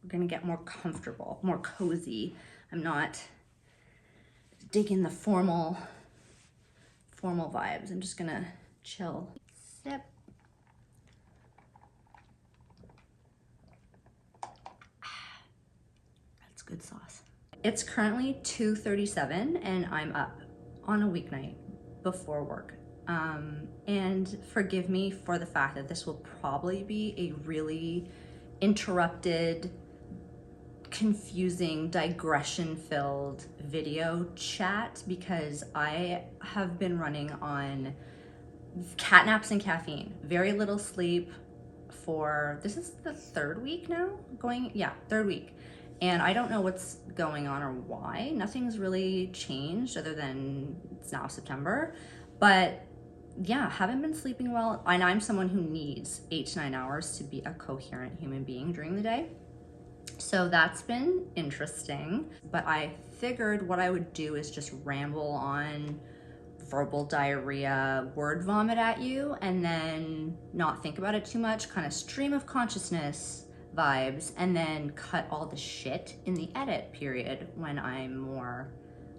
we're gonna get more comfortable, more cozy. I'm not digging the formal vibes. I'm just gonna chill. Sip. That's good sauce. It's currently 2:37 and I'm up on a weeknight before work. And forgive me for the fact that this will probably be a really interrupted, confusing, digression-filled video chat because I have been running on cat naps and caffeine, very little sleep for, this is the third week now? Third week. And I don't know what's going on or why. Nothing's really changed other than it's now September. But yeah, haven't been sleeping well. And I'm someone who needs 8 to 9 hours to be a coherent human being during the day. So that's been interesting. But I figured what I would do is just ramble on verbal diarrhea, word vomit at you, and then not think about it too much, kind of stream of consciousness vibes, and then cut all the shit in the edit period when I'm more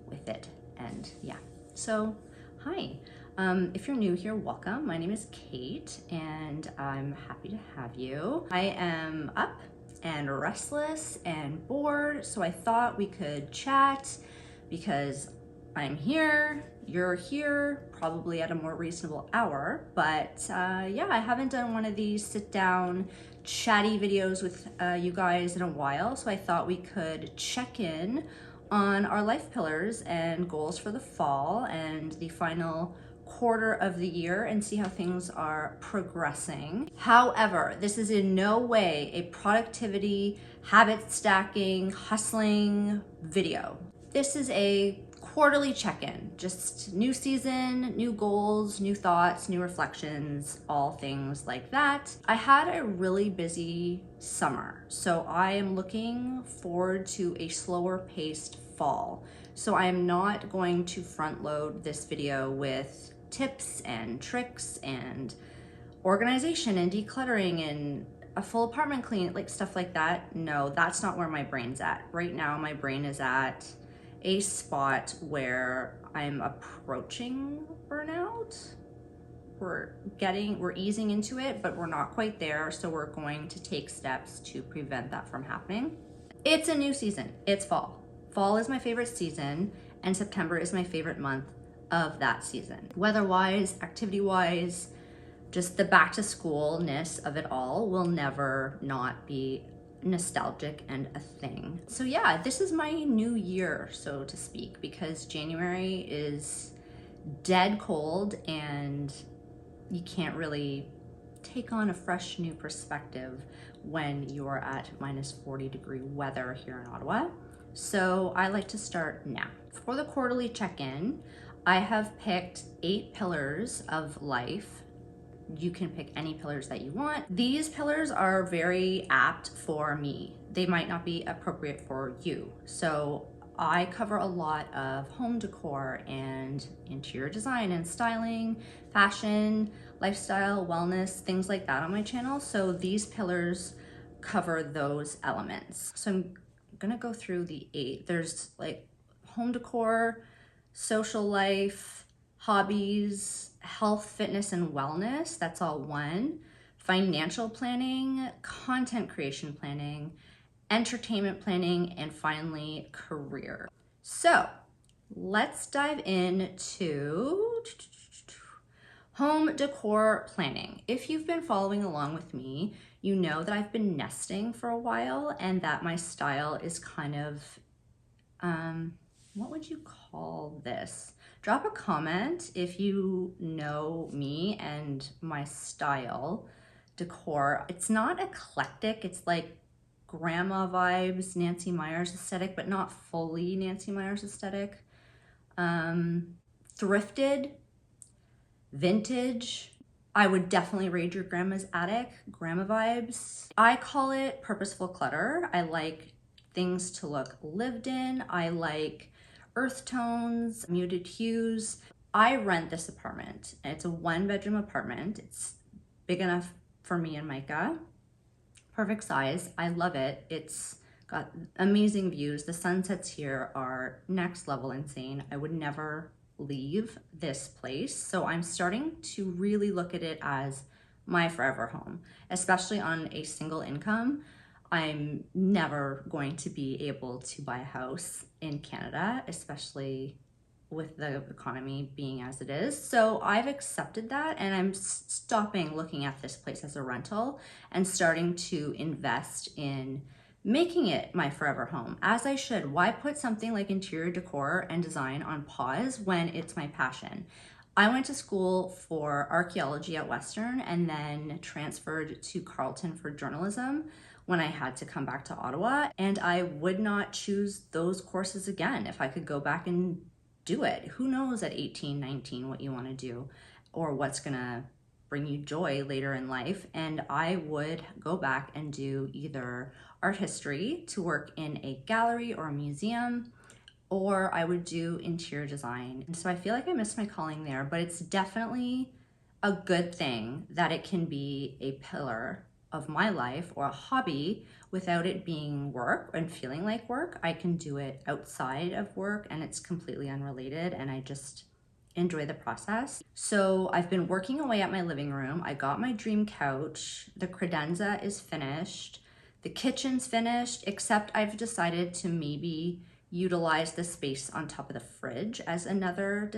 with it. And yeah, so hi. If you're new here, welcome. My name is Kate and I'm happy to have you. I am up and restless and bored, so I thought we could chat because I'm here, you're here, probably at a more reasonable hour, but yeah, I haven't done one of these sit down chatty videos with you guys in a while, so I thought we could check in on our life pillars and goals for the fall and the final quarter of the year and see how things are progressing. However, this is in no way a productivity, habit stacking, hustling video. This is a quarterly check-in, just new season, new goals, new thoughts, new reflections, all things like that. I had a really busy summer, so I am looking forward to a slower paced fall. So I am not going to front load this video with tips and tricks and organization and decluttering and a full apartment clean, like stuff like that. No, that's not where my brain's at. Right now, my brain is at a spot where I'm approaching burnout. We're easing into it, but we're not quite there. So we're going to take steps to prevent that from happening. It's a new season, it's fall. Fall is my favorite season and September is my favorite month of that season. Weather-wise, activity-wise, just the back to school-ness of it all will never not be nostalgic and a thing. So yeah, this is my new year, so to speak, because January is dead cold and you can't really take on a fresh new perspective when you're at minus 40-degree weather here in Ottawa. So I like to start now. For the quarterly check-in, I have picked 8 pillars of life. You can pick any pillars that you want. These pillars are very apt for me. They might not be appropriate for you. So I cover a lot of home decor and interior design and styling, fashion, lifestyle, wellness, things like that on my channel. So these pillars cover those elements. So I'm gonna go through the 8. There's like home decor, social life, hobbies, health, fitness, and wellness. That's all one. Financial planning, content creation planning, entertainment planning, and finally career. So let's dive into home decor planning. If you've been following along with me, you know that I've been nesting for a while and that my style is kind of, what would you call this? Drop a comment if you know me and my style decor. It's not eclectic, it's like grandma vibes, Nancy Meyers aesthetic, but not fully Nancy Meyers aesthetic. Thrifted, vintage. I would definitely raid your grandma's attic, grandma vibes. I call it purposeful clutter. I like things to look lived in. I like earth tones, muted hues. I rent this apartment. It's a 1-bedroom apartment. It's big enough for me and Micah. perfect size. I love it. It's got amazing views. The sunsets here are next level insane. I would never leave this place. So I'm starting to really look at it as my forever home, especially on a single income. I'm never going to be able to buy a house in Canada, especially with the economy being as it is. So I've accepted that, and I'm stopping looking at this place as a rental and starting to invest in making it my forever home, as I should. Why put something like interior decor and design on pause when it's my passion? I went to school for archaeology at Western and then transferred to Carleton for journalism when I had to come back to Ottawa. And I would not choose those courses again if I could go back and do it. Who knows at 18, 19 what you want to do or what's gonna bring you joy later in life. And I would go back and do either art history to work in a gallery or a museum, or I would do interior design. And so I feel like I missed my calling there, but it's definitely a good thing that it can be a pillar of my life or a hobby without it being work and feeling like work. I can do it outside of work and it's completely unrelated, and I just enjoy the process. So I've been working away at my living room. I got my dream couch. The credenza is finished. The kitchen's finished, except I've decided to maybe utilize the space on top of the fridge as another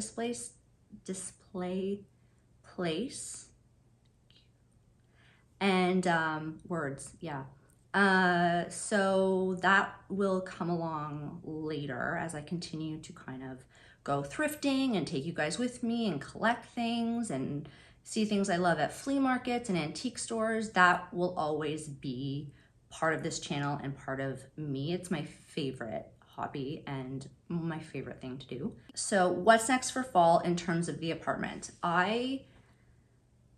display place. And words, yeah. So that will come along later as I continue to kind of go thrifting and take you guys with me and collect things and see things I love at flea markets and antique stores. That will always be part of this channel and part of me. It's my favorite hobby and my favorite thing to do. So what's next for fall in terms of the apartment? I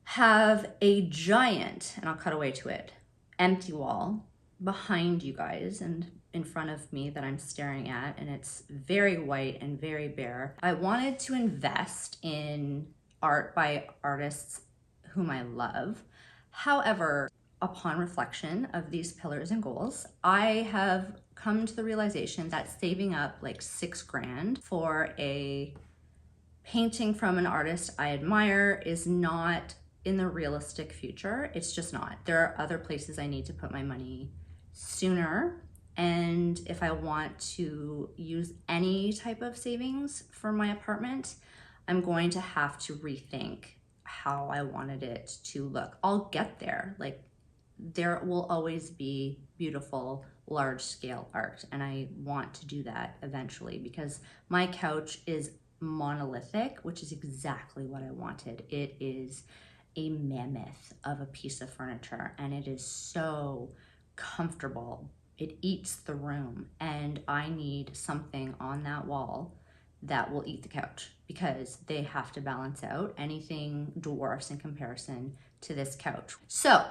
have a giant, and I'll cut away to it, empty wall behind you guys and in front of me that I'm staring at, and it's very white and very bare. I wanted to invest in art by artists whom I love. However, upon reflection of these pillars and goals, I have come to the realization that saving up like $6,000 for a painting from an artist I admire is not in the realistic future. It's just not. There are other places I need to put my money sooner. And if I want to use any type of savings for my apartment, I'm going to have to rethink how I wanted it to look. I'll get there. Like, there will always be beautiful large scale art, and I want to do that eventually because my couch is monolithic, which is exactly what I wanted. It is a mammoth of a piece of furniture and it is so comfortable. It eats the room, and I need something on that wall that will eat the couch because they have to balance out. Anything dwarfs in comparison to this couch. So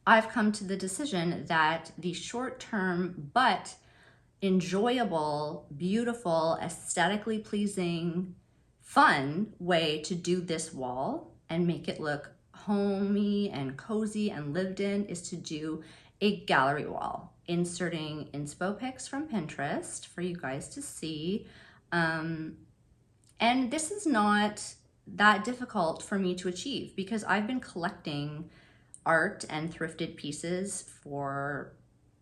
I've come to the decision that the short-term but enjoyable, beautiful, aesthetically pleasing, fun way to do this wall and make it look homey and cozy and lived in is to do a gallery wall, inserting inspo pics from Pinterest for you guys to see. And this is not that difficult for me to achieve because I've been collecting art and thrifted pieces for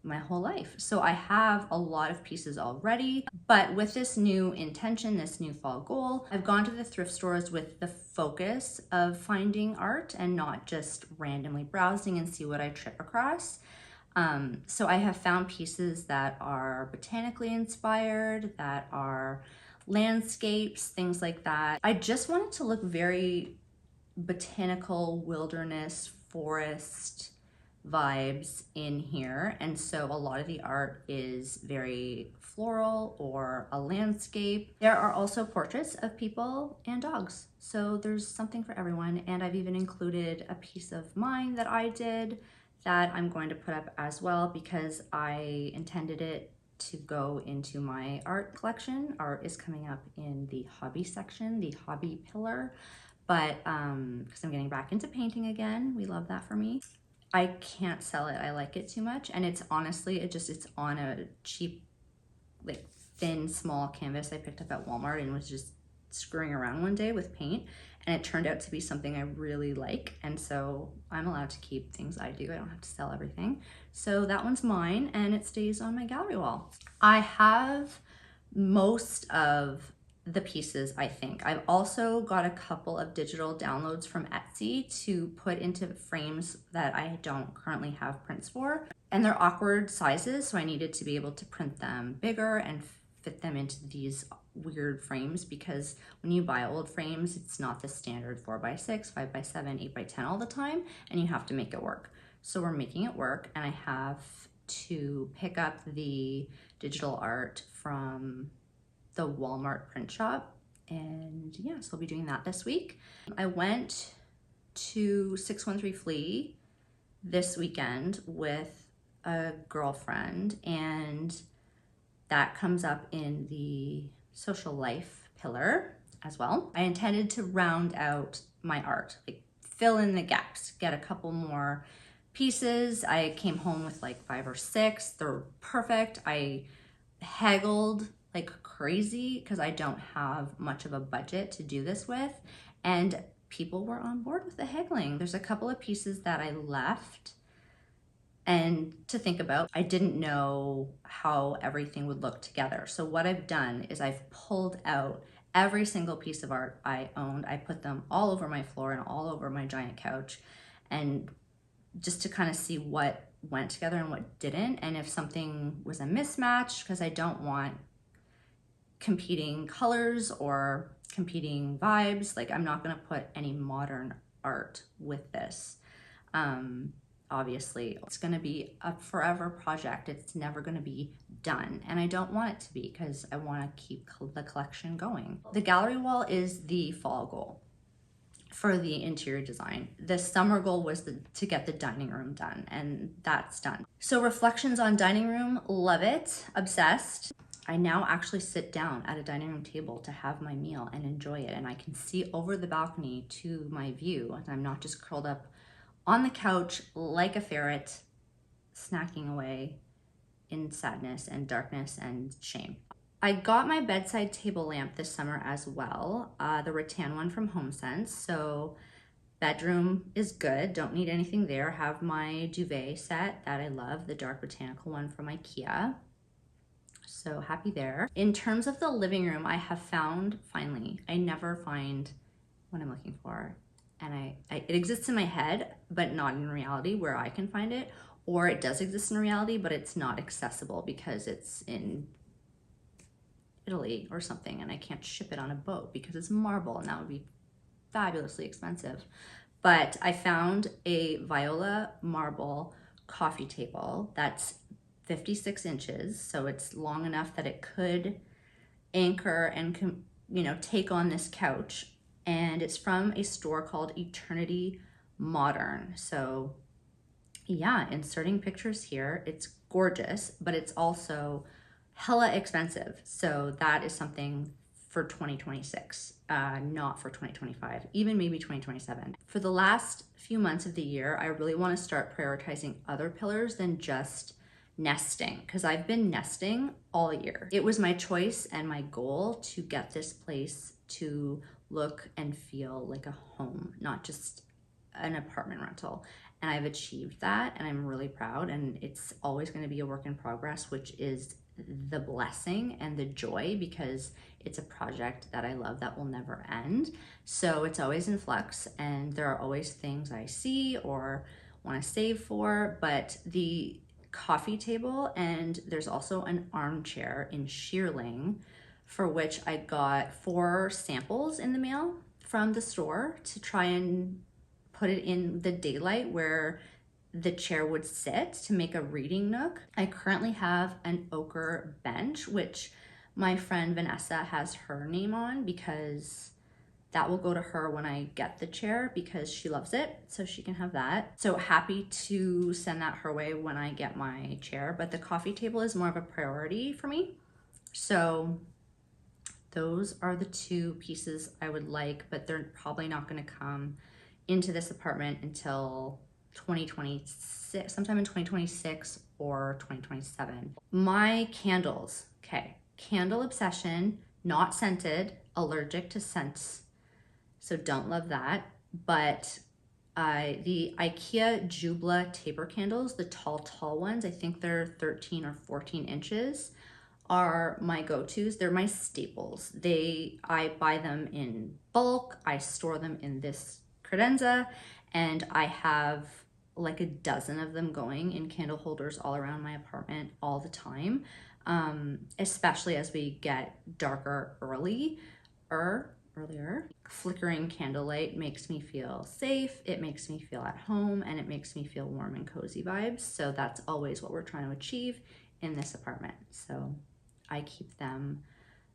my whole life. So I have a lot of pieces already, but with this new intention, this new fall goal, I've gone to the thrift stores with the focus of finding art and not just randomly browsing and see what I trip across. So I have found pieces that are botanically inspired, that are landscapes, things like that. I just want it to look very botanical, wilderness, forest vibes in here. And so a lot of the art is very floral or a landscape. There are also portraits of people and dogs. So there's something for everyone. And I've even included a piece of mine that I did that I'm going to put up as well because I intended it to go into my art collection. Art is coming up in the hobby section, the hobby pillar. But because I'm getting back into painting again, we love that for me. I can't sell it. I like it too much. And it's honestly, it's on a cheap, like thin, small canvas I picked up at Walmart and was just screwing around one day with paint. And it turned out to be something I really like. And so I'm allowed to keep things I do. I don't have to sell everything. So that one's mine and it stays on my gallery wall. I have most of the pieces, I think. I've also got a couple of digital downloads from Etsy to put into frames that I don't currently have prints for. And they're awkward sizes, so I needed to be able to print them bigger and fit them into these weird frames, because when you buy old frames, it's not the standard 4x6, 5x7, 8x10 all the time, and you have to make it work. So we're making it work, and I have to pick up the digital art from the Walmart print shop. And yeah, so I'll be doing that this week. I went to 613 Flea this weekend with a girlfriend, and that comes up in the social life pillar as well. I intended to round out my art, like fill in the gaps, get a couple more pieces. I came home with like 5 or 6. They're perfect. I haggled like crazy because I don't have much of a budget to do this with, and people were on board with the haggling. There's a couple of pieces that I left and to think about. I didn't know how everything would look together. So what I've done is I've pulled out every single piece of art I owned. I put them all over my floor and all over my giant couch, and just to kind of see what went together and what didn't, and if something was a mismatch, because I don't want competing colors or competing vibes. Like, I'm not going to put any modern art with this. Obviously, it's going to be a forever project. It's never going to be done, and I don't want it to be, because I want to keep the collection going. The gallery wall is the fall goal for the interior design. The summer goal was to get the dining room done, and that's done. So reflections on dining room, love it, obsessed. I now actually sit down at a dining room table to have my meal and enjoy it, and I can see over the balcony to my view, and I'm not just curled up on the couch like a ferret, snacking away in sadness and darkness and shame. I got my bedside table lamp this summer as well, the rattan one from HomeSense. So bedroom is good, don't need anything there. Have my duvet set that I love, the dark botanical one from IKEA. So happy there. In terms of the living room, I have found, finally, I never find what I'm looking for. And it exists in my head, but not in reality where I can find it. Or it does exist in reality, but it's not accessible because it's in Italy or something, and I can't ship it on a boat because it's marble, and that would be fabulously expensive. But I found a Viola marble coffee table that's 56 inches, so it's long enough that it could anchor and, you know, take on this couch. And it's from a store called Eternity Modern. So yeah, inserting pictures here. It's gorgeous, but it's also hella expensive. So that is something for 2026, not for 2025, even maybe 2027. For the last few months of the year, I really want to start prioritizing other pillars than just nesting, because I've been nesting all year. It was my choice and my goal to get this place to look and feel like a home, not just an apartment rental. And I've achieved that, and I'm really proud, and it's always going to be a work in progress, which is the blessing and the joy, because it's a project that I love that will never end. So it's always in flux, and there are always things I see or want to save for. But the coffee table, and there's also an armchair in shearling, for which I got 4 samples in the mail from the store to try and put it in the daylight where the chair would sit to make a reading nook. I currently have an ochre bench, which my friend Vanessa has her name on, because that will go to her when I get the chair, because she loves it, so she can have that. So happy to send that her way when I get my chair, but the coffee table is more of a priority for me. So those are the 2 pieces I would like, but they're probably not going to come into this apartment until 2026, sometime in 2026 or 2027. My candles, okay, candle obsession, not scented, allergic to scents, so don't love that. But the IKEA Jubla taper candles, the tall ones, I think they're 13 or 14 inches, are my go-tos. They're my staples. I buy them in bulk. I store them in this credenza, and I have like a dozen of them going in candle holders all around my apartment all the time, especially as we get darker earlier. Flickering candlelight makes me feel safe, it makes me feel at home, and it makes me feel warm and cozy vibes. So that's always what we're trying to achieve in this apartment. So I keep them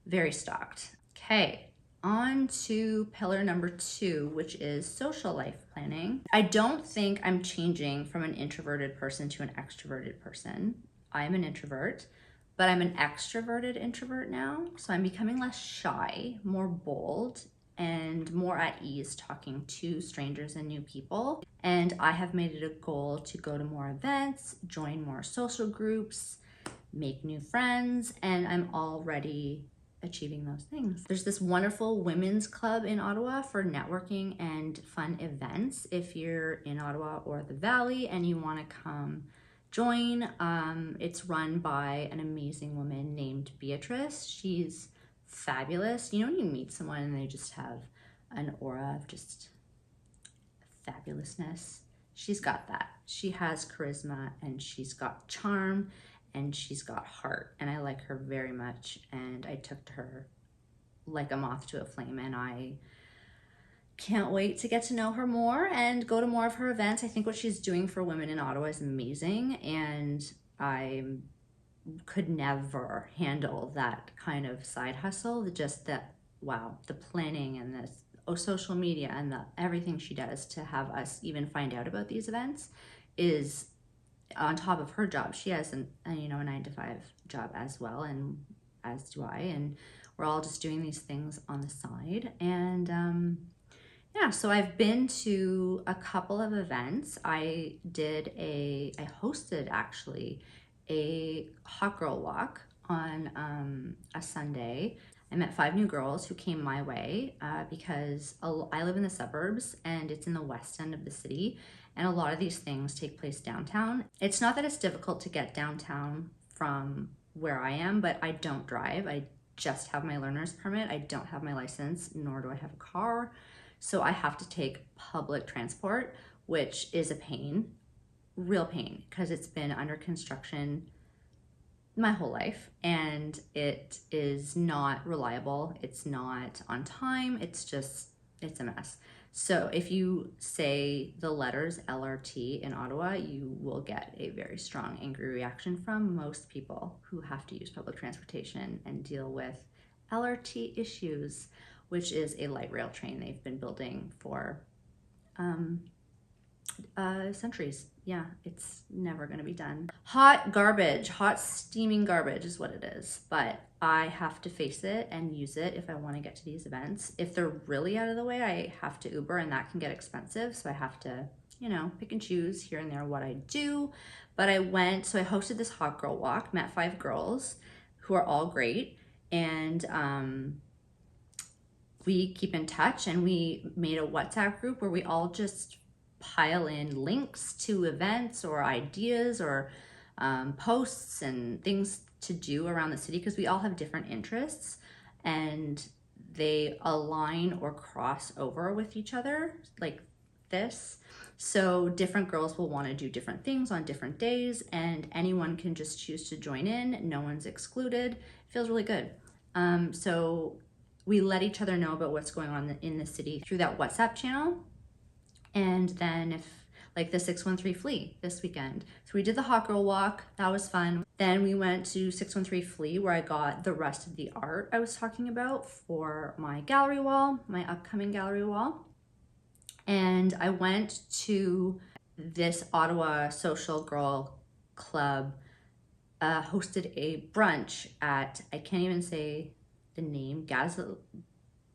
very stocked. Okay, on to pillar number 2, which is social life planning. I don't think I'm changing from an introverted person to an extroverted person. I'm an introvert, but I'm an extroverted introvert now. So I'm becoming less shy, more bold, and more at ease talking to strangers and new people. And I have made it a goal to go to more events, join more social groups, make new friends, and I'm already achieving those things. There's this wonderful women's club in Ottawa for networking and fun events. If you're in Ottawa or the Valley and you want to come join, it's run by an amazing woman named Beatrice. She's fabulous. You know when you meet someone and they just have an aura of just fabulousness? She's got that. She has charisma and she's got charm and she's got heart, and I like her very much, and I took to her like a moth to a flame, and I can't wait to get to know her more and go to more of her events. I think what she's doing for women in Ottawa is amazing, and I could never handle that kind of side hustle. Just that, wow, the planning and the social media and the everything she does to have us even find out about these events is on top of her job. She has a 9-to-5 job as well, and as do I, and we're all just doing these things on the side. And yeah, so I've been to a couple of events. I hosted actually a hot girl walk on a Sunday. I met 5 new girls who came my way because I live in the suburbs and it's in the west end of the city, and a lot of these things take place downtown. It's not that it's difficult to get downtown from where I am, but I don't drive. I just have my learner's permit. I don't have my license, nor do I have a car. So I have to take public transport, which is a pain, real pain, because it's been under construction my whole life and it is not reliable. It's not on time. It's a mess. So if you say the letters LRT in Ottawa, you will get a very strong angry reaction from most people who have to use public transportation and deal with LRT issues, which is a light rail train they've been building for centuries. Yeah, it's never going to be done. Hot garbage, hot steaming garbage is what it is, but I have to face it and use it if I want to get to these events. If they're really out of the way, I have to Uber, and that can get expensive, so I have to, pick and choose here and there what I do. But I hosted this hot girl walk, met 5 girls who are all great, and we keep in touch, and we made a WhatsApp group where we all just pile in links to events or ideas or posts and things to do around the city, because we all have different interests and they align or cross over with each other like this. So different girls will want to do different things on different days, and anyone can just choose to join in. No one's excluded. It feels really good. So we let each other know about what's going on in the city through that WhatsApp channel. And then if like the 613 Flea this weekend. So we did the hot girl walk, that was fun. Then we went to 613 Flea where I got the rest of the art I was talking about for my gallery wall, my upcoming gallery wall. And I went to this Ottawa Social Girl Club, hosted a brunch at, I can't even say the name,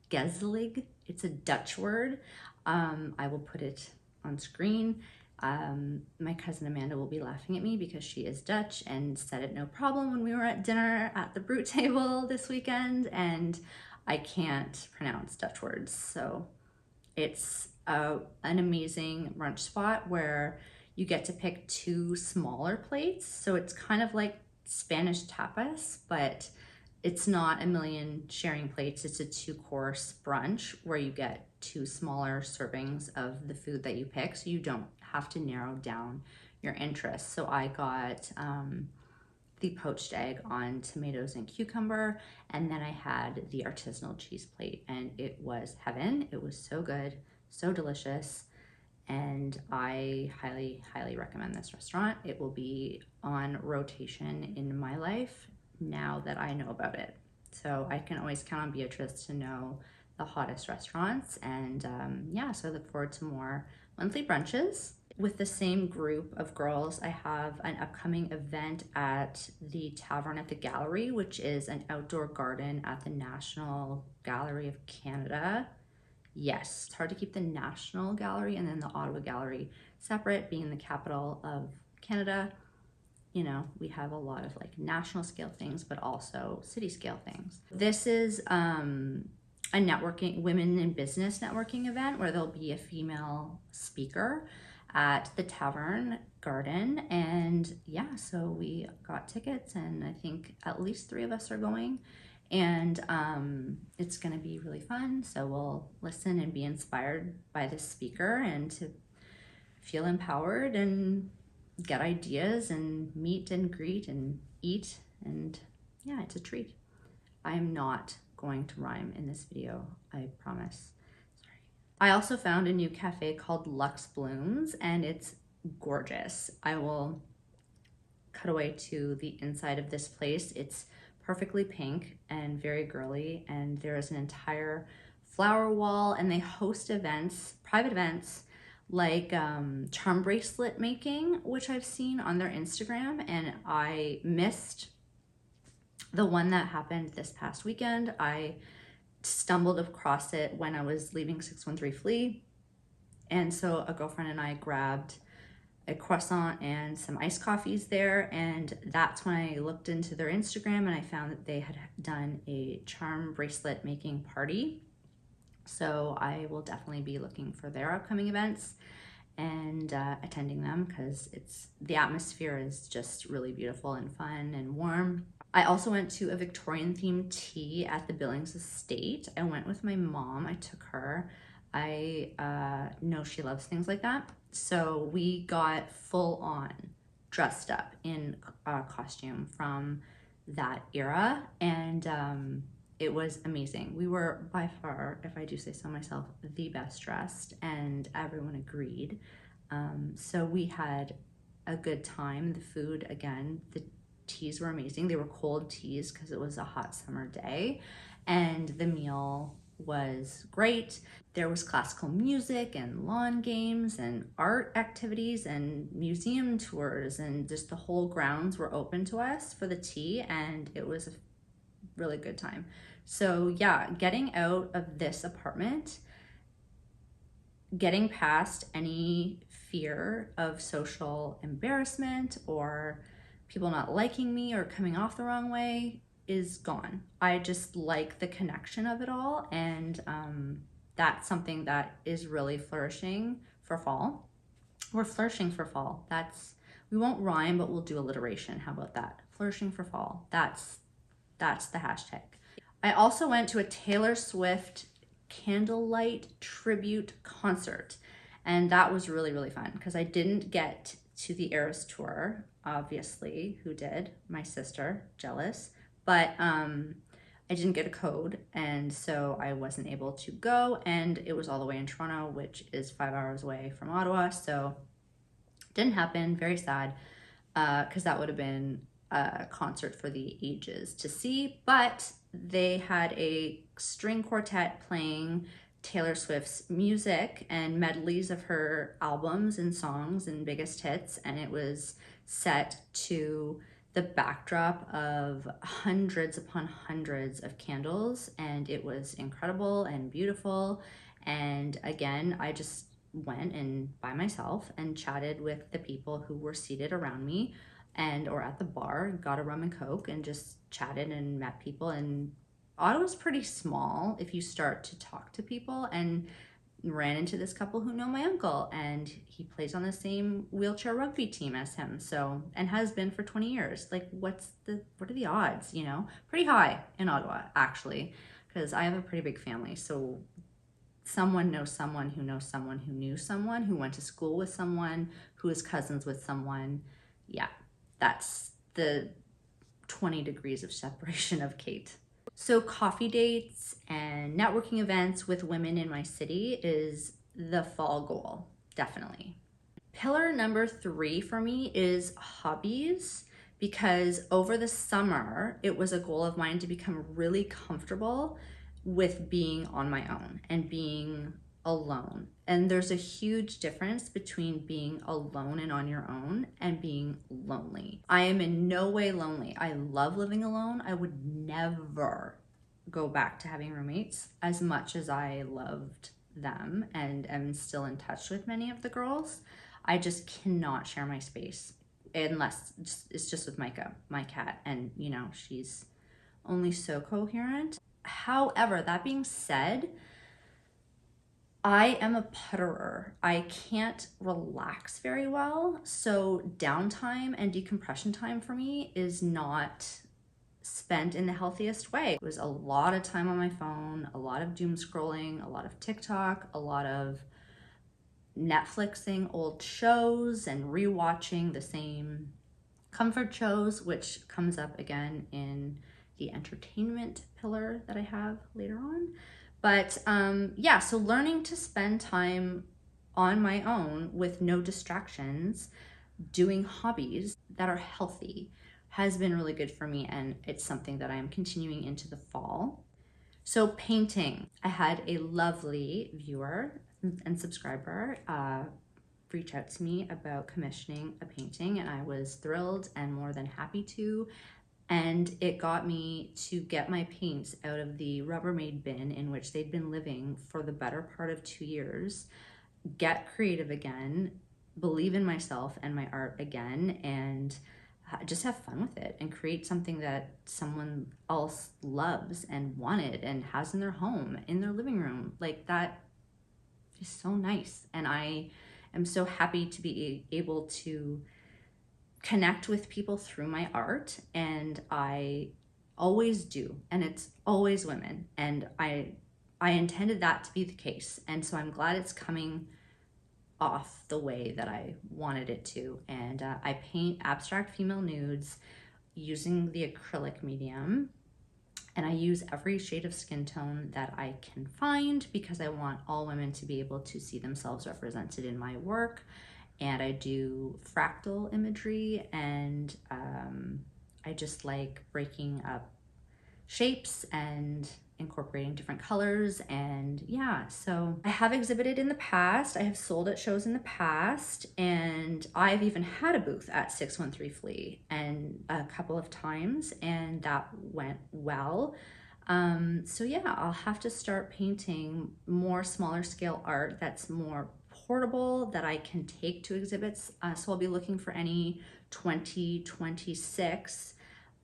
Gezelig. It's a Dutch word. I will put it on screen. My cousin Amanda will be laughing at me because she is Dutch and said it no problem when we were at dinner at the Brute table this weekend, and I can't pronounce Dutch words. So it's an amazing brunch spot where you get to pick two smaller plates. So it's kind of like Spanish tapas, but it's not a million sharing plates. It's a 2-course brunch where you get two smaller servings of the food that you pick. So you don't have to narrow down your interests. So I got the poached egg on tomatoes and cucumber, and then I had the artisanal cheese plate, and it was heaven. It was so good, so delicious, and I highly, highly recommend this restaurant. It will be on rotation in my life now that I know about it. So I can always count on Beatrice to know the hottest restaurants, and yeah, so I look forward to more monthly brunches. With the same group of girls, I have an upcoming event at the Tavern at the Gallery, which is an outdoor garden at the National Gallery of Canada. Yes, it's hard to keep the National Gallery and then the Ottawa Gallery separate, being the capital of Canada. You know, we have a lot of like national scale things, but also city scale things. This is a networking, women in business networking event where there'll be a female speaker at the Tavern Garden. And yeah, so we got tickets, and I think at least 3 of us are going. And it's gonna be really fun. So we'll listen and be inspired by this speaker and to feel empowered and get ideas and meet and greet and eat. And yeah, it's a treat. I'm not going to rhyme in this video, I promise. Sorry. I also found a new cafe called Lux Blooms, and it's gorgeous. I will cut away to the inside of this place. It's perfectly pink and very girly, and there is an entire flower wall, and they host events, private events, like charm bracelet making, which I've seen on their Instagram, and I missed the one that happened this past weekend. I stumbled across it when I was leaving 613 Flea, and so a girlfriend and I grabbed a croissant and some iced coffees there, and that's when I looked into their Instagram and I found that they had done a charm bracelet making party. So I will definitely be looking for their upcoming events and attending them, because the atmosphere is just really beautiful and fun and warm. I also went to a Victorian themed tea at the Billings Estate. I went with my mom. I took her. I know she loves things like that. So we got full on dressed up in costume from that era, and it was amazing. We were by far, if I do say so myself, the best dressed, and everyone agreed. So we had a good time. The food, again, the teas were amazing. They were cold teas because it was a hot summer day, and the meal was great. There was classical music and lawn games and art activities and museum tours, and just the whole grounds were open to us for the tea, and it was a really good time. So yeah, getting out of this apartment, getting past any fear of social embarrassment or people not liking me or coming off the wrong way is gone. I just like the connection of it all, and that's something that is really flourishing for fall. We're flourishing for fall. We won't rhyme, but we'll do alliteration. How about that? Flourishing for fall. That's the hashtag. I also went to a Taylor Swift candlelight tribute concert, and that was really, really fun because I didn't get to the Eras tour, obviously. Who did? My sister, jealous. But I didn't get a code, and so I wasn't able to go, and it was all the way in Toronto, which is 5 hours away from Ottawa, so didn't happen. Very sad, because that would have been a concert for the ages to see. But they had a string quartet playing Taylor Swift's music and medleys of her albums and songs and biggest hits, and it was set to the backdrop of hundreds upon hundreds of candles, and it was incredible and beautiful. And again, I just went and by myself and chatted with the people who were seated around me and or at the bar, got a rum and coke and just chatted and met people. And Ottawa's pretty small if you start to talk to people, and ran into this couple who know my uncle, and he plays on the same wheelchair rugby team as him, so, and has been for 20 years. Like, what are the odds, you know? Pretty high in Ottawa, actually, because I have a pretty big family. So someone knows someone who knows someone who knew someone who went to school with someone who is cousins with someone. Yeah, that's the 20 degrees of separation of Kate. So coffee dates and networking events with women in my city is the fall goal, definitely. Pillar number 3 for me is hobbies, because over the summer, it was a goal of mine to become really comfortable with being on my own and being alone. And there's a huge difference between being alone and on your own and being lonely. I am in no way lonely. I love living alone. I would never go back to having roommates, as much as I loved them and am still in touch with many of the girls. I just cannot share my space unless it's just with Micah, my cat, and you know, she's only so coherent. However, that being said, I am a putterer. I can't relax very well, so downtime and decompression time for me is not spent in the healthiest way. It was a lot of time on my phone, a lot of doom scrolling, a lot of TikTok, a lot of Netflixing old shows and rewatching the same comfort shows, which comes up again in the entertainment pillar that I have later on. But yeah, so learning to spend time on my own with no distractions, doing hobbies that are healthy, has been really good for me, and it's something that I am continuing into the fall. So painting, I had a lovely viewer and subscriber reach out to me about commissioning a painting, and I was thrilled and more than happy to. And it got me to get my paints out of the Rubbermaid bin in which they'd been living for the better part of 2 years, get creative again, believe in myself and my art again, and just have fun with it and create something that someone else loves and wanted and has in their home, in their living room. Like, that is so nice. And I am so happy to be able to connect with people through my art, and I always do, and it's always women, and I intended that to be the case, and so I'm glad it's coming off the way that I wanted it to. And I paint abstract female nudes using the acrylic medium, and I use every shade of skin tone that I can find because I want all women to be able to see themselves represented in my work. And I do fractal imagery, and I just like breaking up shapes and incorporating different colors. And yeah, so I have exhibited in the past, I have sold at shows in the past, and I've even had a booth at 613 Flea and a couple of times, and that went well. So yeah, I'll have to start painting more smaller scale art that's more portable, that I can take to exhibits. So I'll be looking for any 2026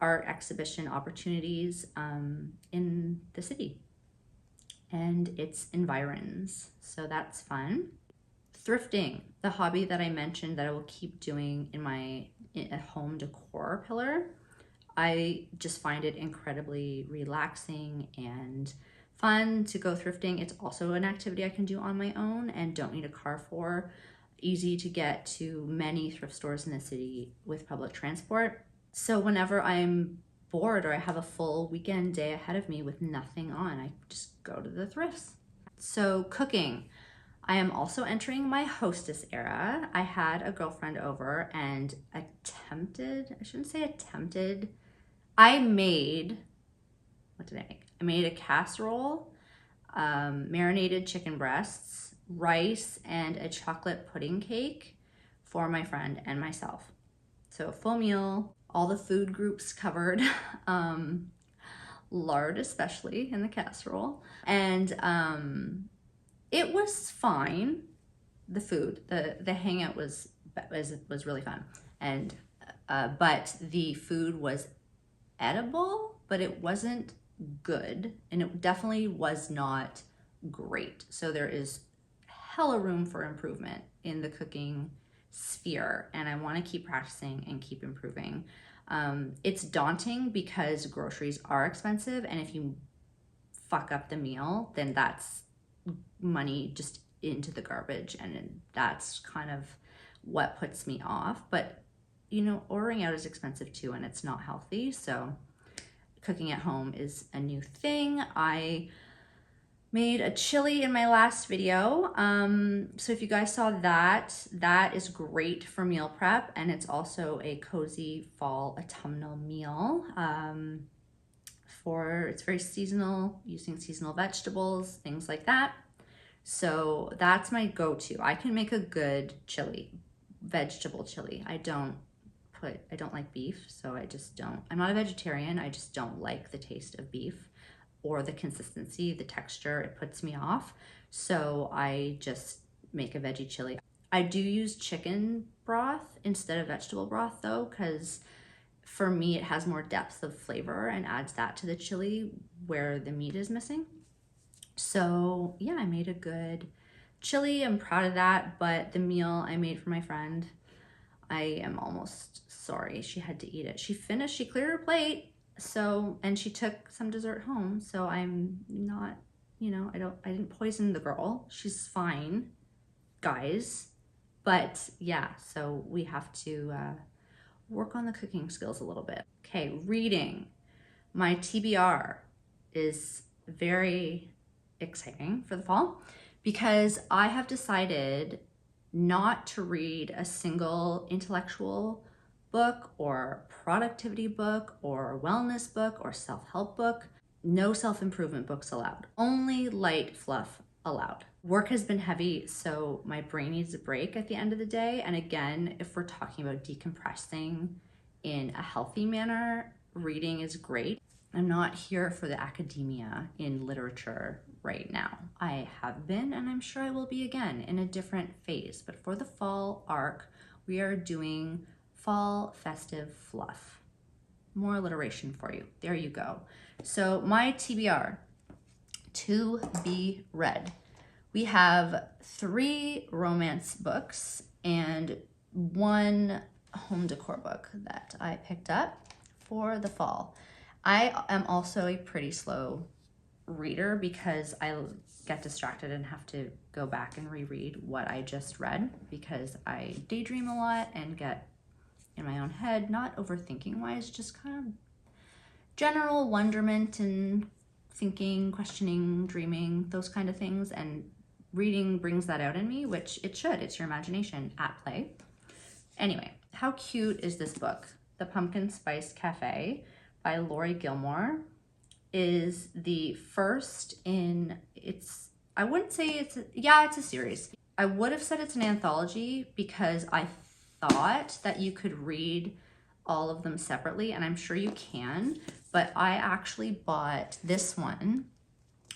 art exhibition opportunities in the city and its environs. So that's fun. Thrifting, the hobby that I mentioned that I will keep doing in my home decor pillar. I just find it incredibly relaxing and fun to go thrifting. It's also an activity I can do on my own and don't need a car for. Easy to get to many thrift stores in the city with public transport. So whenever I'm bored or I have a full weekend day ahead of me with nothing on, I just go to the thrifts. So cooking. I am also entering my hostess era. I had a girlfriend over and attempted, I shouldn't say attempted, I made, what did I make? I made a casserole, marinated chicken breasts, rice, and a chocolate pudding cake for my friend and myself. So a full meal, all the food groups covered, lard especially in the casserole. And it was fine. the food. The hangout was really fun, and but the food was edible, but it wasn't good, and it definitely was not great. So there is hella room for improvement in the cooking sphere, and I want to keep practicing and keep improving. It's daunting because groceries are expensive, and if you fuck up the meal, then that's money just into the garbage, and that's kind of what puts me off. But you know, ordering out is expensive too, and it's not healthy. So cooking at home is a new thing. I made a chili in my last video. So if you guys saw that, that is great for meal prep, and it's also a cozy fall autumnal meal. It's very seasonal, using seasonal vegetables, things like that. So that's my go-to. I can make a good chili, vegetable chili. I don't like beef, so I just don't. I'm not a vegetarian. I just don't like the taste of beef or the consistency, the texture. It puts me off. So I just make a veggie chili. I do use chicken broth instead of vegetable broth though, because for me it has more depth of flavor and adds that to the chili where the meat is missing. So yeah, I made a good chili. I'm proud of that, but the meal I made for my friend, I am almost sorry she had to eat it. She cleared her plate, so, and she took some dessert home, so I'm not, you know, I didn't poison the girl. She's fine, guys. But yeah, so we have to work on the cooking skills a little bit. Okay, reading. My TBR is very exciting for the fall because I have decided not to read a single intellectual book or productivity book or wellness book or self-help book. No self-improvement books allowed. Only light fluff allowed. Work has been heavy, so my brain needs a break at the end of the day. And again, if we're talking about decompressing in a healthy manner, reading is great. I'm not here for the academia in literature right now. I have been, and I'm sure I will be again in a different phase. But for the fall arc, we are doing fall festive fluff. More alliteration for you. There you go. So my TBR, to be read. We have 3 romance books and 1 home decor book that I picked up for the fall. I am also a pretty slow reader because I get distracted and have to go back and reread what I just read because I daydream a lot and get in my own head, not overthinking wise, just kind of general wonderment and thinking, questioning, dreaming, those kind of things. And reading brings that out in me, which it should. It's your imagination at play. Anyway, how cute is this book? The Pumpkin Spice Cafe by Lori Gilmore is the first in I wouldn't say it's a series. I would have said it's an anthology because I thought that you could read all of them separately, and I'm sure you can, but I actually bought this one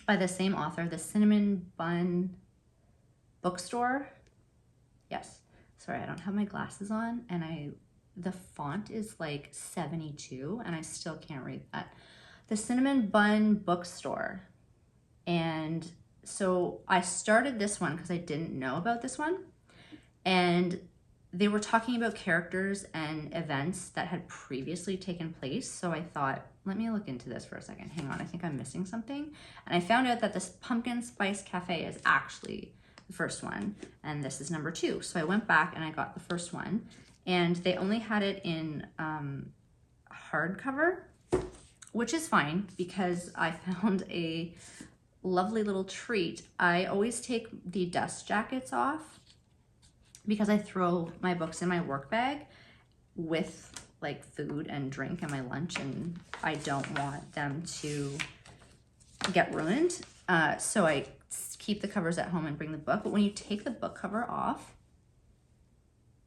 by the same author, the Cinnamon Bun Bookstore. Yes, sorry, I don't have my glasses on, and the font is like 72 and I still can't read that. The Cinnamon Bun Bookstore. And so I started this one because I didn't know about this one, and they were talking about characters and events that had previously taken place. So I thought, let me look into this for a second. Hang on, I think I'm missing something. And I found out that this Pumpkin Spice Cafe is actually the first one, and this is number 2. So I went back and I got the first one, and they only had it in hardcover, which is fine because I found a lovely little treat. I always take the dust jackets off because I throw my books in my work bag with like food and drink and my lunch, and I don't want them to get ruined. So I keep the covers at home and bring the book. But when you take the book cover off,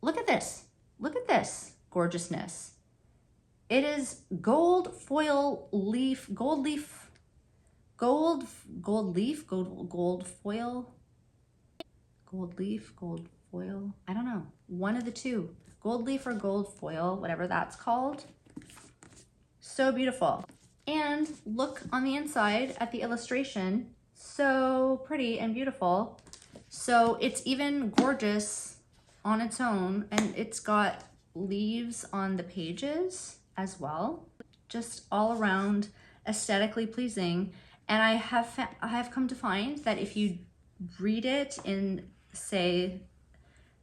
look at this. Look at this gorgeousness. It is gold foil leaf, gold foil, gold leaf, gold foil, I don't know, one of the two, gold leaf or gold foil, whatever that's called. So beautiful. And look on the inside at the illustration, so pretty and beautiful. So it's even gorgeous on its own, and it's got leaves on the pages as well, just all around aesthetically pleasing. And I have come to find that if you read it in, say,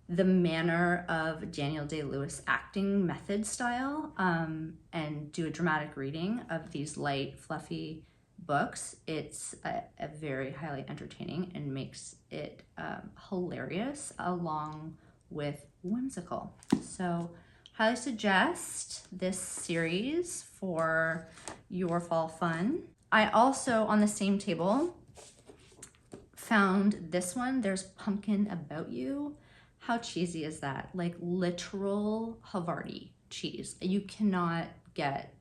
the manner of Daniel Day-Lewis acting method style, and do a dramatic reading of these light, fluffy books, it's a very highly entertaining and makes it hilarious along with whimsical. So highly suggest this series for your fall fun. I also, on the same table, found this one. There's Pumpkin About You. How cheesy is that? Like literal Havarti cheese. You cannot get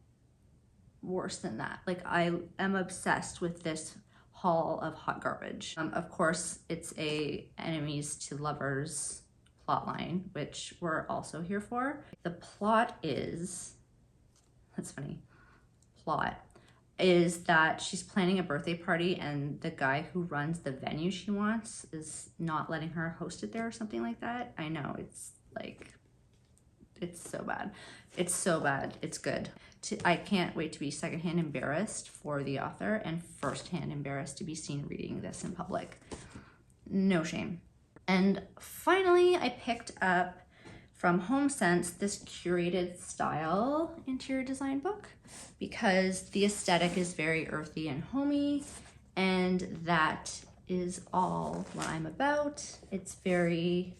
worse than that. Like, I am obsessed with this haul of hot garbage. Of course, it's a enemies to lovers plotline, which we're also here for. The plot is, that's funny, plot is that she's planning a birthday party and the guy who runs the venue she wants is not letting her host it there or something like that. I know, it's like, it's so bad. It's so bad. It's good. I can't wait to be secondhand embarrassed for the author and firsthand embarrassed to be seen reading this in public. No shame. And finally, I picked up from HomeSense this curated style interior design book because the aesthetic is very earthy and homey, and that is all what I'm about. It's very,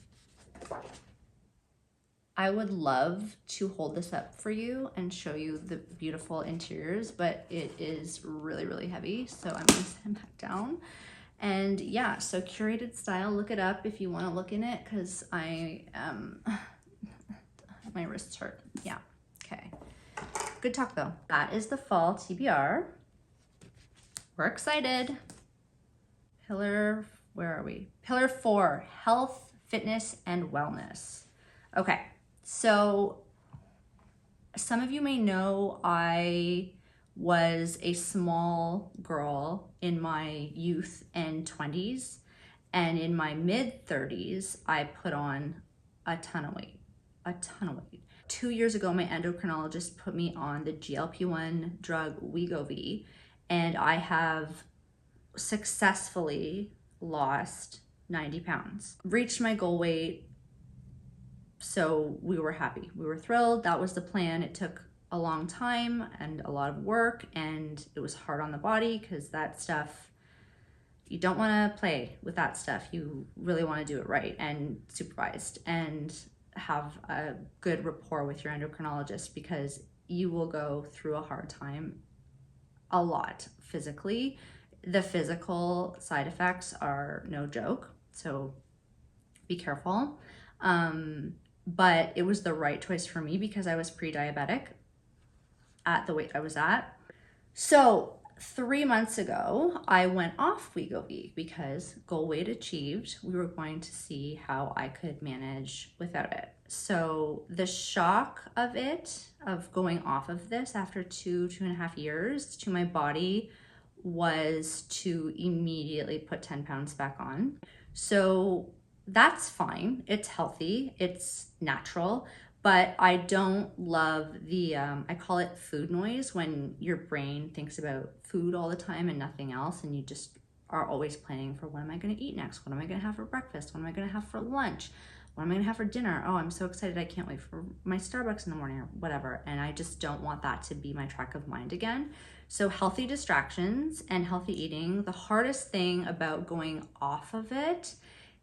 I would love to hold this up for you and show you the beautiful interiors, but it is really, really heavy. So I'm gonna set it back down. And yeah, so curated style, look it up if you wanna look in it, because I am, my wrists hurt. Yeah, okay. Good talk though. That is the fall TBR. We're excited. Pillar, where are we? Pillar 4, health, fitness, and wellness. Okay, so some of you may know I was a small girl in my youth and 20s, and in my mid 30s, I put on a ton of weight. 2 years ago, my endocrinologist put me on the GLP-1 drug Wegovy, and I have successfully lost 90 pounds, reached my goal weight. So we were happy, we were thrilled. That was the plan. It took a long time and a lot of work, and it was hard on the body because that stuff, you don't want to play with that stuff. You really want to do it right and supervised and have a good rapport with your endocrinologist, because you will go through a hard time a lot physically. The physical side effects are no joke, so be careful. But it was the right choice for me because I was pre-diabetic at the weight I was at. So 3 months ago, I went off Wegovy because goal weight achieved. We were going to see how I could manage without it. So the shock of it, of going off of this after 2.5 years to my body, was to immediately put 10 pounds back on. So that's fine. It's healthy, it's natural, but I don't love the, I call it food noise, when your brain thinks about food all the time and nothing else, and you just are always planning for, what am I gonna eat next? What am I gonna have for breakfast? What am I gonna have for lunch? What am I gonna have for dinner? Oh, I'm so excited, I can't wait for my Starbucks in the morning or whatever. And I just don't want that to be my track of mind again. So healthy distractions and healthy eating. The hardest thing about going off of it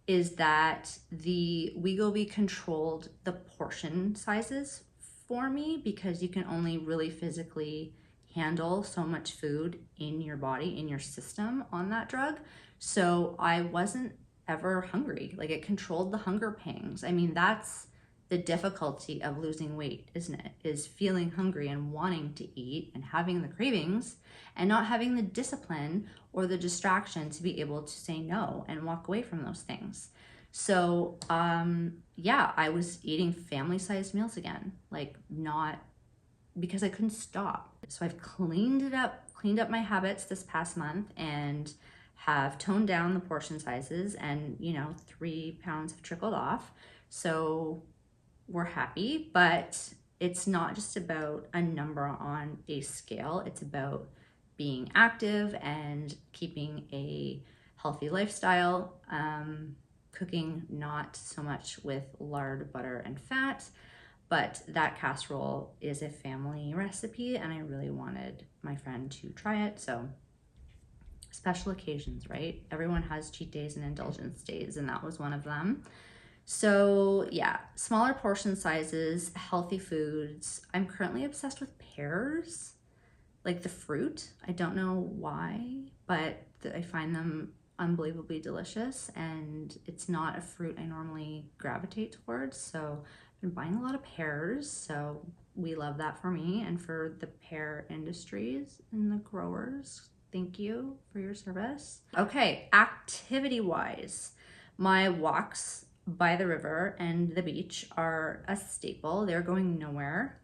is that the Wegovy controlled the portion sizes for me, because you can only really physically handle so much food in your body, in your system on that drug. So I wasn't ever hungry. Like, it controlled the hunger pangs. I mean, that's the difficulty of losing weight, isn't it? Is feeling hungry and wanting to eat and having the cravings and not having the discipline or the distraction to be able to say no and walk away from those things. So, yeah, I was eating family-sized meals again, like not because I couldn't stop. So I've cleaned up my habits this past month and have toned down the portion sizes, and 3 pounds have trickled off. So we're happy, but it's not just about a number on a scale. It's about being active and keeping a healthy lifestyle, cooking not so much with lard, butter, and fat. But that casserole is a family recipe, and I really wanted my friend to try it. So, special occasions, right? Everyone has cheat days and indulgence days, and that was one of them. So, yeah, smaller portion sizes, healthy foods. I'm currently obsessed with pears, like the fruit. I don't know why, but I find them unbelievably delicious, and it's not a fruit I normally gravitate towards. So I've been buying a lot of pears, so we love that for me and for the pear industries and the growers. Thank you for your service. Okay, activity wise, my walks by the river and the beach are a staple. They're going nowhere.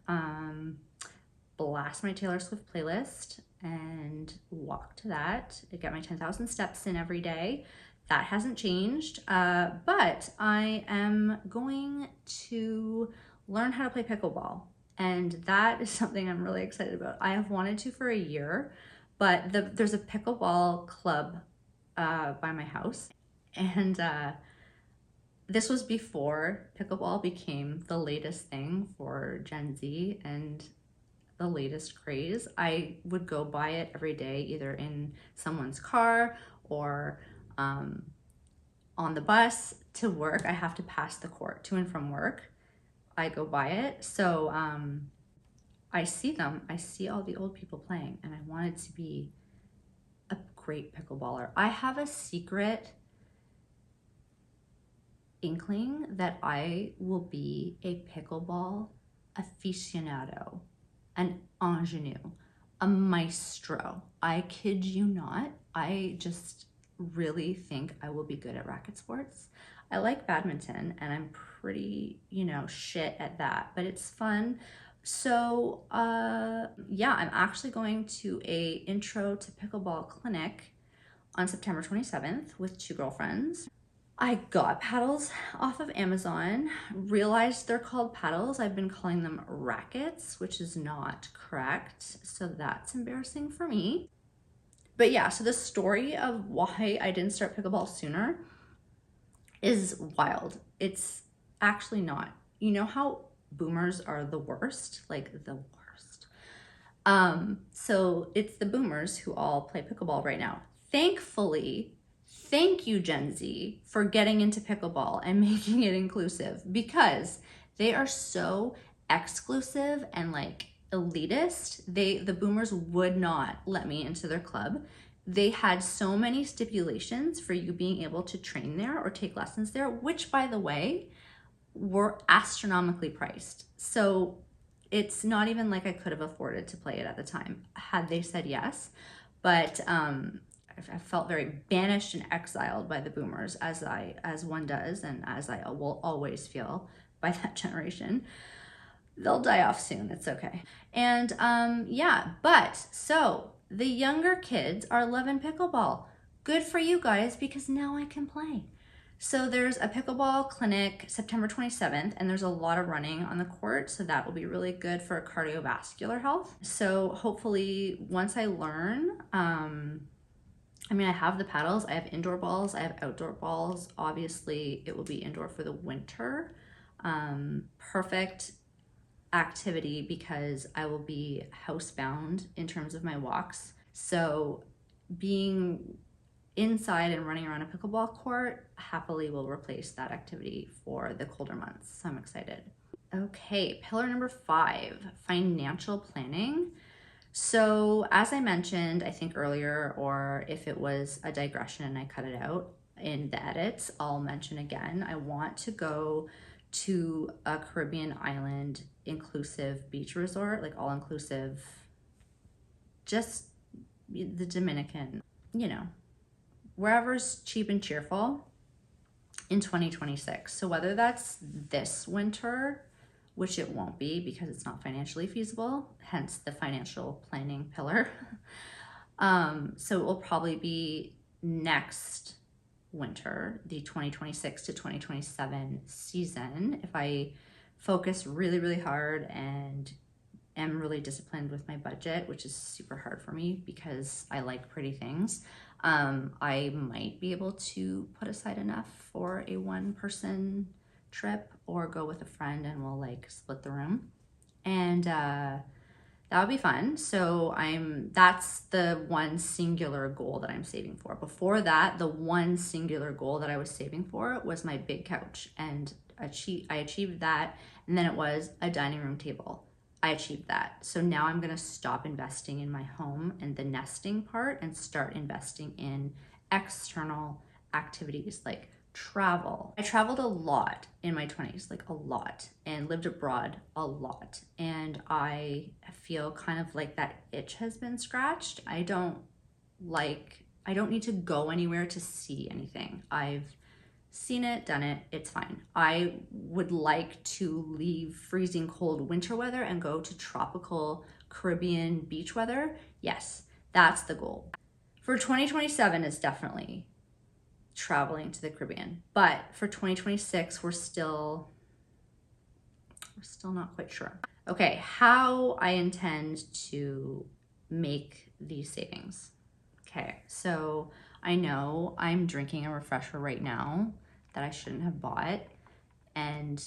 Blast my Taylor Swift playlist and walk to that. I get my 10,000 steps in every day. That hasn't changed, but I am going to learn how to play pickleball, and that is something I'm really excited about. I have wanted to for a year, but there's a pickleball club by my house, and this was before pickleball became the latest thing for Gen Z and the latest craze. I would go buy it every day, either in someone's car or on the bus to work. I have to pass the court to and from work. I go buy it. So I see them. I see all the old people playing, and I wanted to be a great pickleballer. I have a secret inkling that I will be a pickleball aficionado, an ingenue, a maestro. I kid you not. I just really think I will be good at racket sports. I like badminton, and I'm pretty, shit at that, but it's fun. So, yeah, I'm actually going to a intro to pickleball clinic on September 27th with 2 girlfriends. I got paddles off of Amazon, realized they're called paddles. I've been calling them rackets, which is not correct. So that's embarrassing for me. But yeah, so the story of why I didn't start pickleball sooner is wild. It's actually not. You know how boomers are the worst? Like the worst. So it's the boomers who all play pickleball right now. Thankfully, thank you, Gen Z, for getting into pickleball and making it inclusive, because they are so exclusive and like elitist. The boomers would not let me into their club. They had so many stipulations for you being able to train there or take lessons there, which, by the way, were astronomically priced. So it's not even like I could have afforded to play it at the time had they said yes. But I felt very banished and exiled by the boomers, as one does, and as I will always feel by that generation. They'll die off soon. It's okay. And yeah, but so the younger kids are loving pickleball. Good for you guys, because now I can play. So there's a pickleball clinic September 27th, and there's a lot of running on the court, so that will be really good for cardiovascular health. So hopefully once I learn, I have the paddles, I have indoor balls, I have outdoor balls. Obviously it will be indoor for the winter. Perfect activity because I will be housebound in terms of my walks. So being inside and running around a pickleball court happily will replace that activity for the colder months. So I'm excited. Okay, pillar number 5, financial planning. So as I mentioned, I think earlier, or if it was a digression and I cut it out in the edits, I'll mention again, I want to go to a Caribbean island inclusive beach resort, like all inclusive, just the Dominican, wherever's cheap and cheerful. in 2026. So whether that's this winter, which it won't be because it's not financially feasible, hence the financial planning pillar. So it will probably be next winter, the 2026 to 2027 season, if I focus really, really hard and am really disciplined with my budget, which is super hard for me because I like pretty things. I might be able to put aside enough for a one-person trip or go with a friend and we'll like split the room. And that would be fun. So that's the one singular goal that I'm saving for. Before that, the one singular goal that I was saving for was my big couch, and I achieved that. And then it was a dining room table. I achieved that. So now I'm going to stop investing in my home and the nesting part and start investing in external activities like travel. I traveled a lot in my 20s, like a lot, and lived abroad a lot. And I feel kind of like that itch has been scratched. I don't need to go anywhere to see anything. I've seen it, done it, it's fine. I would like to leave freezing cold winter weather and go to tropical Caribbean beach weather. Yes, that's the goal. For 2027 is definitely traveling to the Caribbean, but for 2026 we're still not quite sure. Okay, how I intend to make these savings. Okay, so I know I'm drinking a refresher right now that I shouldn't have bought, and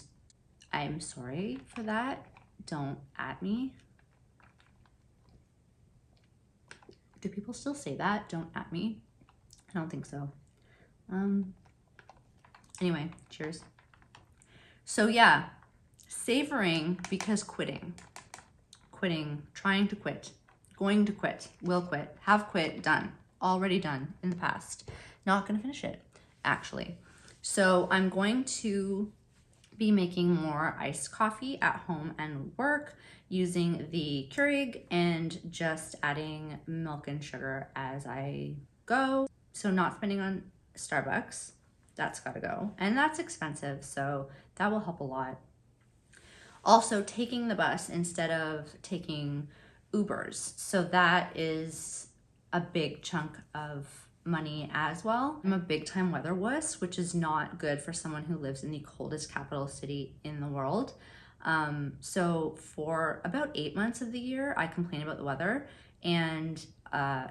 I'm sorry for that. Don't at me. Do people still say that? Don't at me? I don't think so. Anyway, cheers. So yeah, savoring because quitting, trying to quit, going to quit, will quit, have quit, done, already done in the past. Not gonna finish it, actually. So I'm going to be making more iced coffee at home and work using the Keurig and just adding milk and sugar as I go. So not spending on Starbucks, that's gotta go. And that's expensive, so that will help a lot. Also taking the bus instead of taking Ubers. So that is a big chunk of money as well. I'm a big time weather wuss, which is not good for someone who lives in the coldest capital city in the world. So for about 8 months of the year, I complain about the weather and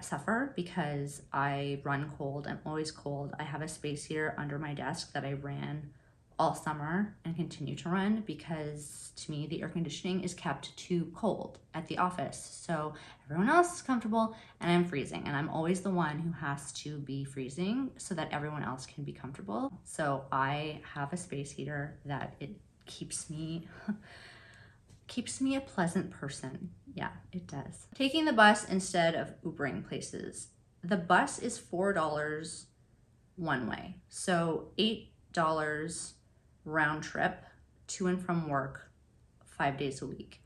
suffer because I run cold. I'm always cold. I have a space heater under my desk that I ran all summer and continue to run because to me the air conditioning is kept too cold at the office. So everyone else is comfortable and I'm freezing, and I'm always the one who has to be freezing so that everyone else can be comfortable. So I have a space heater that it keeps me a pleasant person. Yeah, it does. Taking the bus instead of Ubering places. The bus is $4 one way. So $8 round trip to and from work 5 days a week.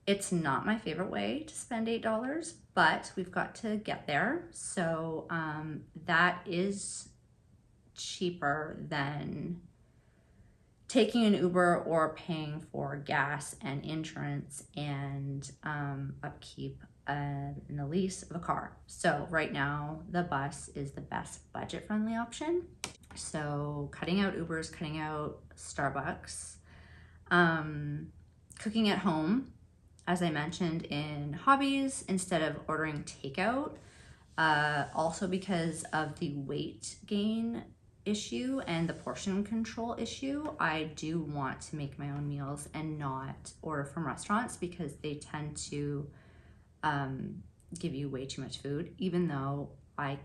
It's not my favorite way to spend $8, but we've got to get there. So that is cheaper than taking an Uber or paying for gas and insurance and upkeep and the lease of a car. So right now the bus is the best budget friendly option. So cutting out Ubers, cutting out Starbucks, cooking at home, as I mentioned in hobbies, instead of ordering takeout. Also because of the weight gain issue and the portion control issue, I do want to make my own meals and not order from restaurants because they tend to give you way too much food, even though I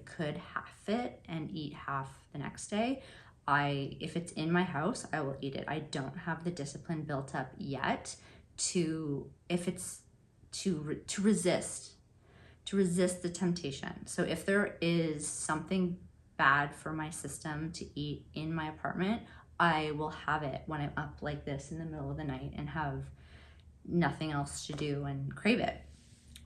could half it and eat half the next day. If it's in my house, I will eat it. I don't have the discipline built up yet to resist the temptation. So if there is something bad for my system to eat in my apartment, I will have it when I'm up like this in the middle of the night and have nothing else to do and crave it.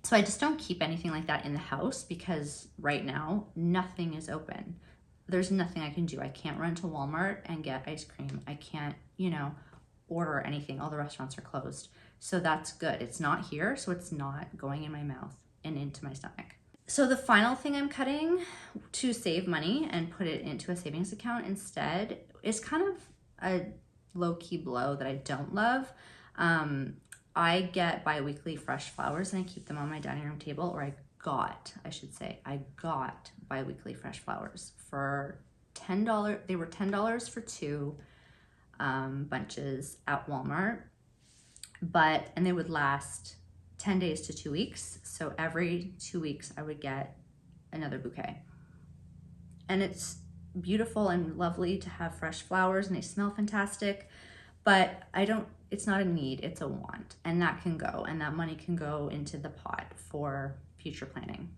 So I just don't keep anything like that in the house because right now nothing is open. there's nothing I can do. I can't run to Walmart and get ice cream. I can't, you know, order anything. All the restaurants are closed. So that's good. It's not here, so it's not going in my mouth and into my stomach. So the final thing I'm cutting to save money and put it into a savings account instead is kind of a low-key blow that I don't love. I get bi-weekly fresh flowers and I keep them on my dining room table, or I got bi-weekly fresh flowers for $10. They were $10 for two bunches at Walmart, and they would last 10 days to 2 weeks. So every 2 weeks I would get another bouquet. And it's beautiful and lovely to have fresh flowers and they smell fantastic, but it's not a need, it's a want. And that can go, and that money can go into the pot for future planning.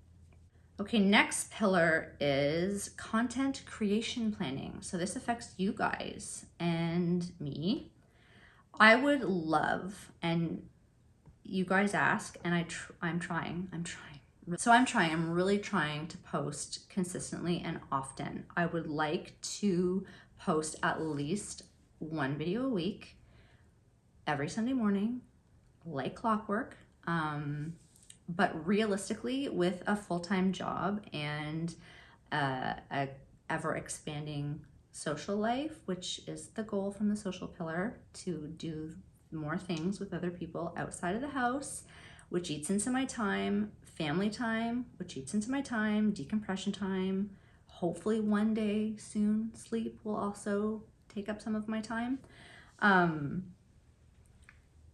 Okay, next pillar is content creation planning. So this affects you guys and me. I would love, and you guys ask, and I'm really trying to post consistently and often. I would like to post at least one video a week, every Sunday morning, like clockwork. But realistically, with a full-time job and a ever-expanding social life, which is the goal from the social pillar, to do more things with other people outside of the house, which eats into my time, family time, which eats into my time, decompression time. Hopefully one day soon, sleep will also take up some of my time.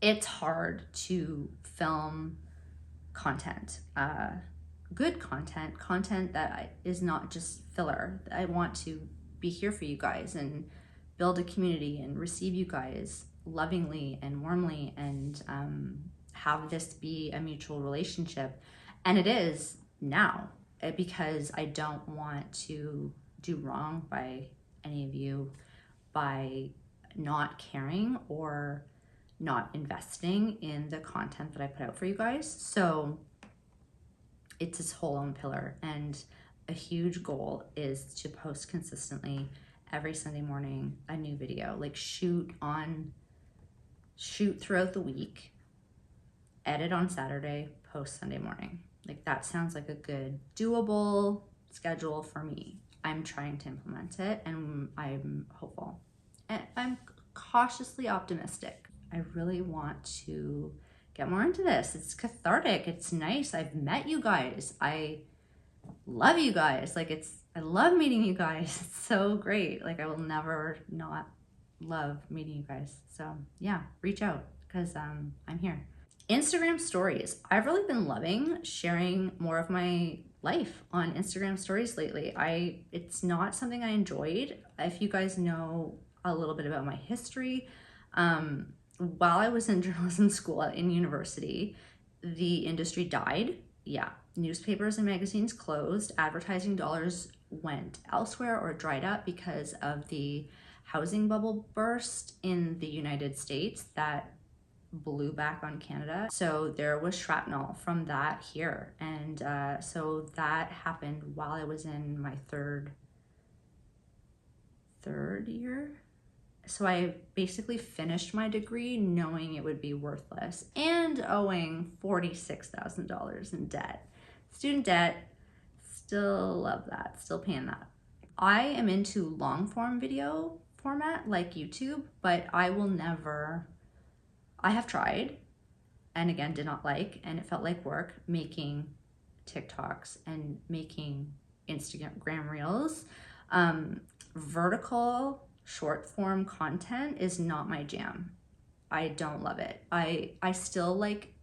It's hard to film content, good content that is not just filler. I want to be here for you guys and build a community and receive you guys lovingly and warmly, and have this be a mutual relationship. And it is now, because I don't want to do wrong by any of you by not caring or not investing in the content that I put out for you guys. So it's this whole own pillar, and a huge goal is to post consistently every Sunday morning a new video, like shoot throughout the week, edit on Saturday, post Sunday morning. Like that sounds like a good doable schedule for me. I'm trying to implement it and I'm hopeful. And I'm cautiously optimistic. I really want to get more into this. It's cathartic. It's nice. I've met you guys. I love you guys. I love meeting you guys. It's so great. Like I will never not love meeting you guys. So yeah, reach out because I'm here. Instagram stories. I've really been loving sharing more of my life on Instagram stories lately. It's not something I enjoyed. If you guys know a little bit about my history, while I was in journalism school in university, the industry died. Yeah, newspapers and magazines closed. Advertising dollars went elsewhere or dried up because of the housing bubble burst in the United States that blew back on Canada. So there was shrapnel from that here. And so that happened while I was in my third year. So I basically finished my degree knowing it would be worthless and owing $46,000 in debt. Student debt, still love that, still paying that. I am into long form video format like YouTube, but I have tried and again did not like, and it felt like work, making TikToks and making Instagram reels. Vertical short form content is not my jam. I don't love it. I still like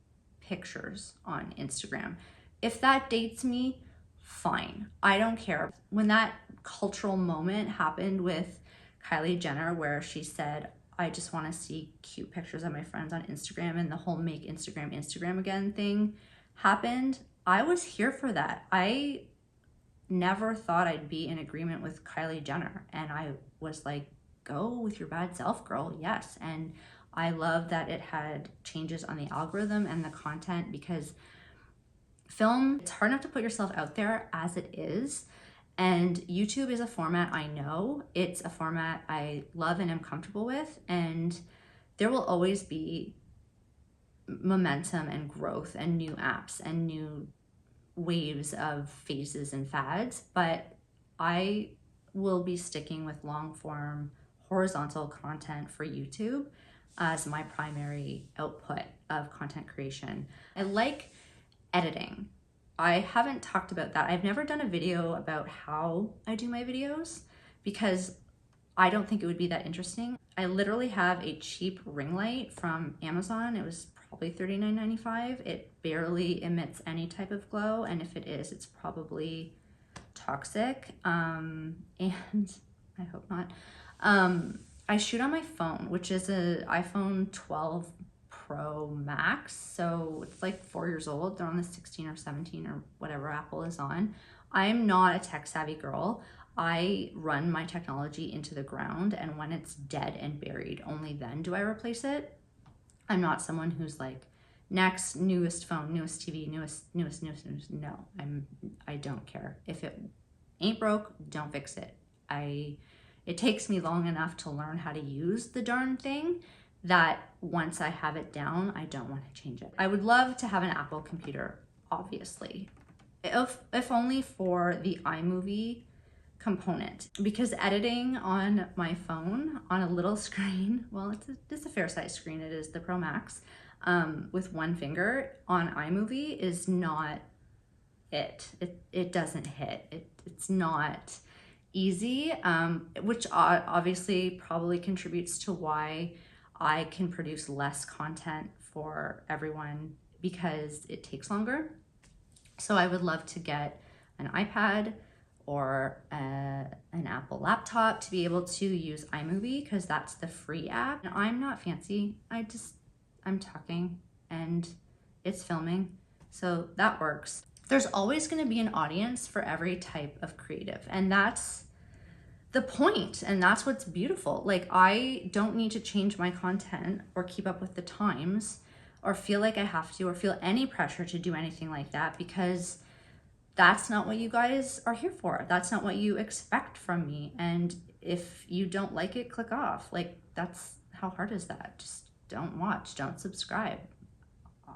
pictures on Instagram. If that dates me, fine. I don't care. When that cultural moment happened with Kylie Jenner where she said, I just want to see cute pictures of my friends on Instagram, and the whole make Instagram again thing happened, I was here for that. I never thought I'd be in agreement with Kylie Jenner, and I was like, go with your bad self, girl. Yes. And I love that it had changes on the algorithm and the content, because film, it's hard enough to put yourself out there as it is. And YouTube is a format I know. It's a format I love and am comfortable with. And there will always be momentum and growth and new apps and new waves of phases and fads. But I will be sticking with long form horizontal content for YouTube as my primary output of content creation. I like editing. I haven't talked about that. I've never done a video about how I do my videos because I don't think it would be that interesting. I literally have a cheap ring light from Amazon. It was probably $39.95. It barely emits any type of glow, and if it is, it's probably toxic. And I hope not. I shoot on my phone, which is an iPhone 12 Pro Max, so it's like 4 years old. They're on the 16 or 17 or whatever Apple is on. I'm not a tech savvy girl. I run my technology into the ground, and when it's dead and buried, only then do I replace it. I'm not someone who's like, next, newest phone, newest TV, newest. No, I don't care. If it ain't broke, don't fix it. It takes me long enough to learn how to use the darn thing that once I have it down, I don't want to change it. I would love to have an Apple computer, obviously, if only for the iMovie component, because editing on my phone on a little screen, well, it's a fair size screen, it is the Pro Max, with one finger on iMovie is not it doesn't hit. It's not easy, which obviously probably contributes to why I can produce less content for everyone, because it takes longer. So I would love to get an iPad or an Apple laptop to be able to use iMovie, because that's the free app. And I'm not fancy. I'm talking and it's filming. So that works. There's always going to be an audience for every type of creative. And that's the point, and that's what's beautiful. Like, I don't need to change my content or keep up with the times or feel like I have to or feel any pressure to do anything like that, because that's not what you guys are here for. That's not what you expect from me. And if you don't like it, click off. Like, that's how hard is that? Just don't watch, don't subscribe.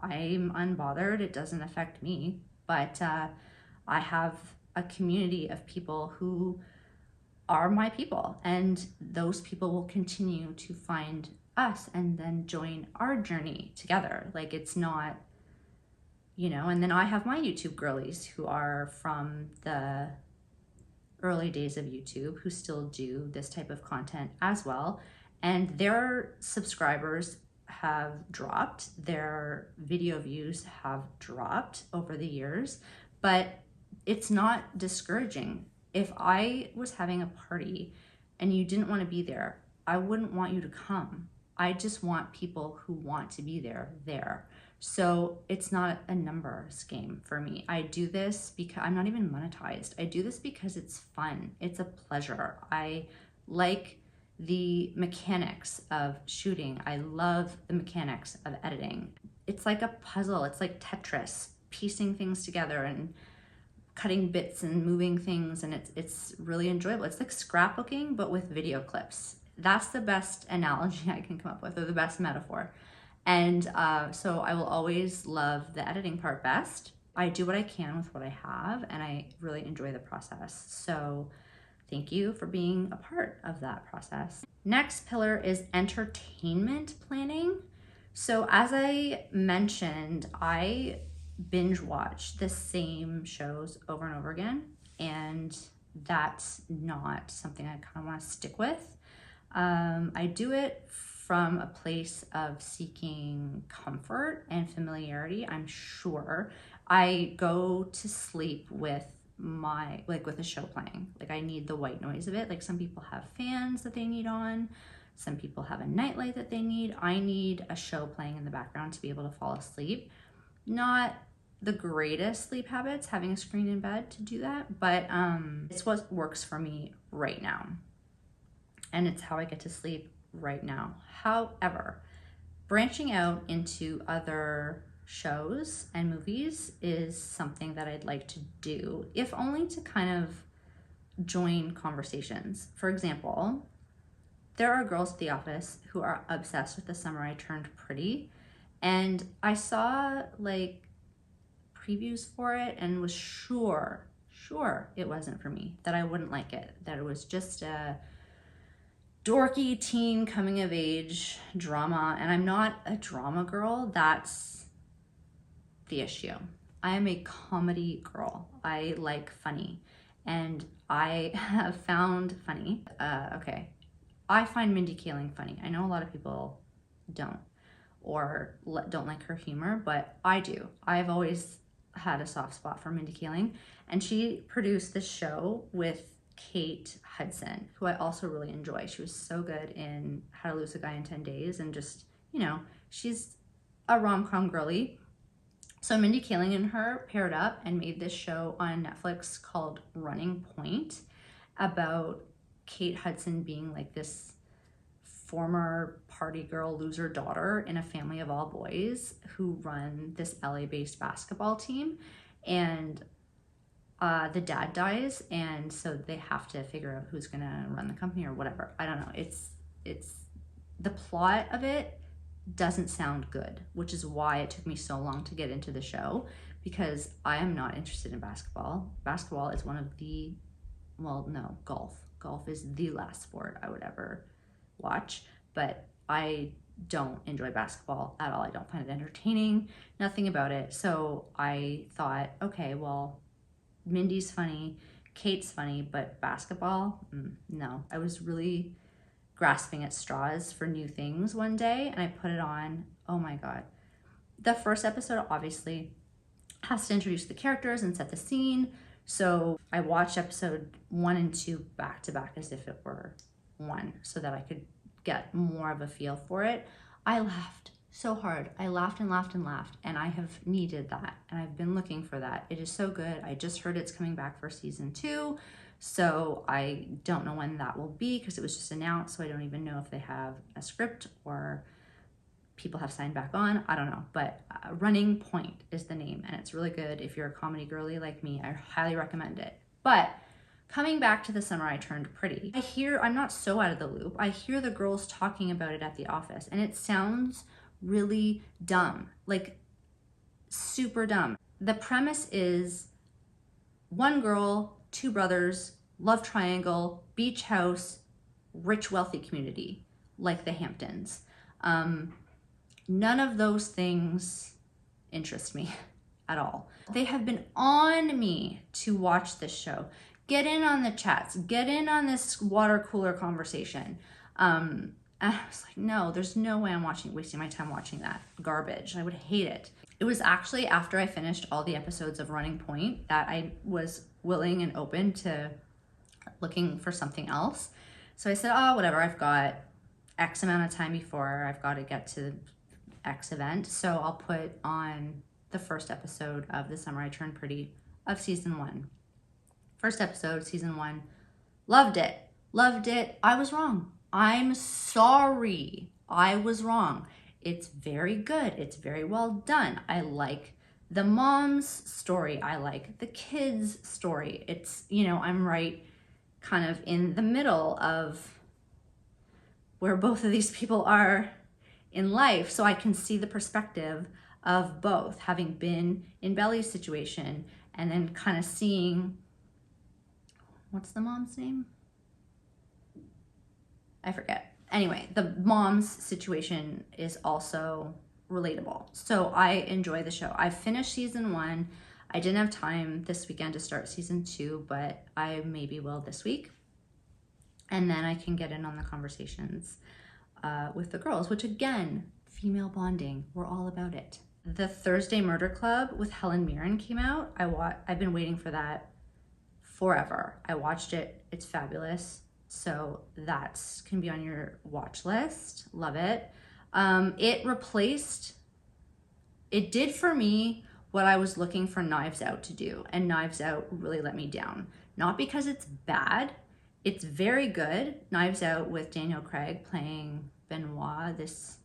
I'm unbothered. It doesn't affect me, but I have a community of people who are my people, and those people will continue to find us and then join our journey together. Like, it's not, and then I have my YouTube girlies who are from the early days of YouTube who still do this type of content as well, and their subscribers have dropped, their video views have dropped over the years, but it's not discouraging. If I was having a party and you didn't want to be there, I wouldn't want you to come. I just want people who want to be there. So it's not a numbers game for me. I do this because I'm not even monetized. I do this because it's fun. It's a pleasure. I like the mechanics of shooting. I love the mechanics of editing. It's like a puzzle. It's like Tetris, piecing things together and cutting bits and moving things, and it's really enjoyable. It's like scrapbooking, but with video clips. That's the best analogy I can come up with, or the best metaphor. And so I will always love the editing part best. I do what I can with what I have, and I really enjoy the process. So thank you for being a part of that process. Next pillar is entertainment planning. So as I mentioned, I binge watch the same shows over and over again, and that's not something I kind of want to stick with. I do it from a place of seeking comfort and familiarity, I'm sure. I go to sleep with with a show playing. Like, I need the white noise of it. Like, some people have fans that they need on, some people have a nightlight that they need. I need a show playing in the background to be able to fall asleep. Not the greatest sleep habits, having a screen in bed to do that, but it's what works for me right now, and it's how I get to sleep right now. However, branching out into other shows and movies is something that I'd like to do, if only to kind of join conversations. For example, there are girls at the office who are obsessed with The Summer I Turned Pretty, and I saw like previews for it and was sure it wasn't for me, that I wouldn't like it, that it was just a dorky teen coming of age drama, and I'm not a drama girl. That's the issue. I am a comedy girl. I like funny, and I have found funny. Okay, I find Mindy Kaling funny. I know a lot of people don't, or don't like her humor, but I do. I've always had a soft spot for Mindy Kaling, and she produced this show with Kate Hudson, who I also really enjoy. She was so good in How to Lose a Guy in 10 Days, and just, you know, she's a rom-com girly. So Mindy Kaling and her paired up and made this show on Netflix called Running Point, about Kate Hudson being like this former party girl loser daughter in a family of all boys who run this LA-based basketball team, and the dad dies, and so they have to figure out who's gonna run the company or whatever. I don't know. It's the plot of it doesn't sound good, which is why it took me so long to get into the show, because I am not interested in basketball. Basketball is one of the, well, no, golf. Golf is the last sport I would ever watch, but I don't enjoy basketball at all. I don't find it entertaining, nothing about it. So I thought, okay, well, Mindy's funny, Kate's funny, but basketball, no. I was really grasping at straws for new things one day, and I put it on. Oh my God. The first episode obviously has to introduce the characters and set the scene. So I watched episode 1 and 2 back to back as if it were one, so that I could get more of a feel for it. I laughed so hard. I laughed and laughed and laughed, and I have needed that, and I've been looking for that. It is so good. I just heard it's coming back for season 2, so I don't know when that will be, because it was just announced, so I don't even know if they have a script or people have signed back on. I don't know, but Running Point is the name, and it's really good. If you're a comedy girly like me, I highly recommend it. But coming back to The Summer I Turned Pretty, I'm not so out of the loop. I hear the girls talking about it at the office, and it sounds really dumb, like super dumb. The premise is one girl, 2 brothers, love triangle, beach house, rich, wealthy community, like the Hamptons. None of those things interest me at all. They have been on me to watch this show. Get in on the chats, get in on this water cooler conversation. And I was like, no, there's no way I'm wasting my time watching that garbage. I would hate it. It was actually after I finished all the episodes of Running Point that I was willing and open to looking for something else. So I said, oh, whatever, I've got X amount of time before I've got to get to X event. So I'll put on the first episode of The Summer I Turned Pretty of season 1. First episode, season 1. Loved it. Loved it. I was wrong. I'm sorry. I was wrong. It's very good. It's very well done. I like the mom's story. I like the kids' story. It's, you know, I'm right kind of in the middle of where both of these people are in life. So I can see the perspective of both, having been in Belly's situation and then kind of seeing, what's the mom's name? I forget. Anyway, the mom's situation is also relatable. So I enjoy the show. I finished season 1. I didn't have time this weekend to start season 2, but I maybe will this week. And then I can get in on the conversations with the girls, which again, female bonding, we're all about it. The Thursday Murder Club with Helen Mirren came out. I've been waiting for that forever. I watched it. It's fabulous. So that can be on your watch list. Love it. It did for me what I was looking for Knives Out to do, and Knives Out really let me down. Not because it's bad, it's very good. Knives Out with Daniel Craig playing Benoit, this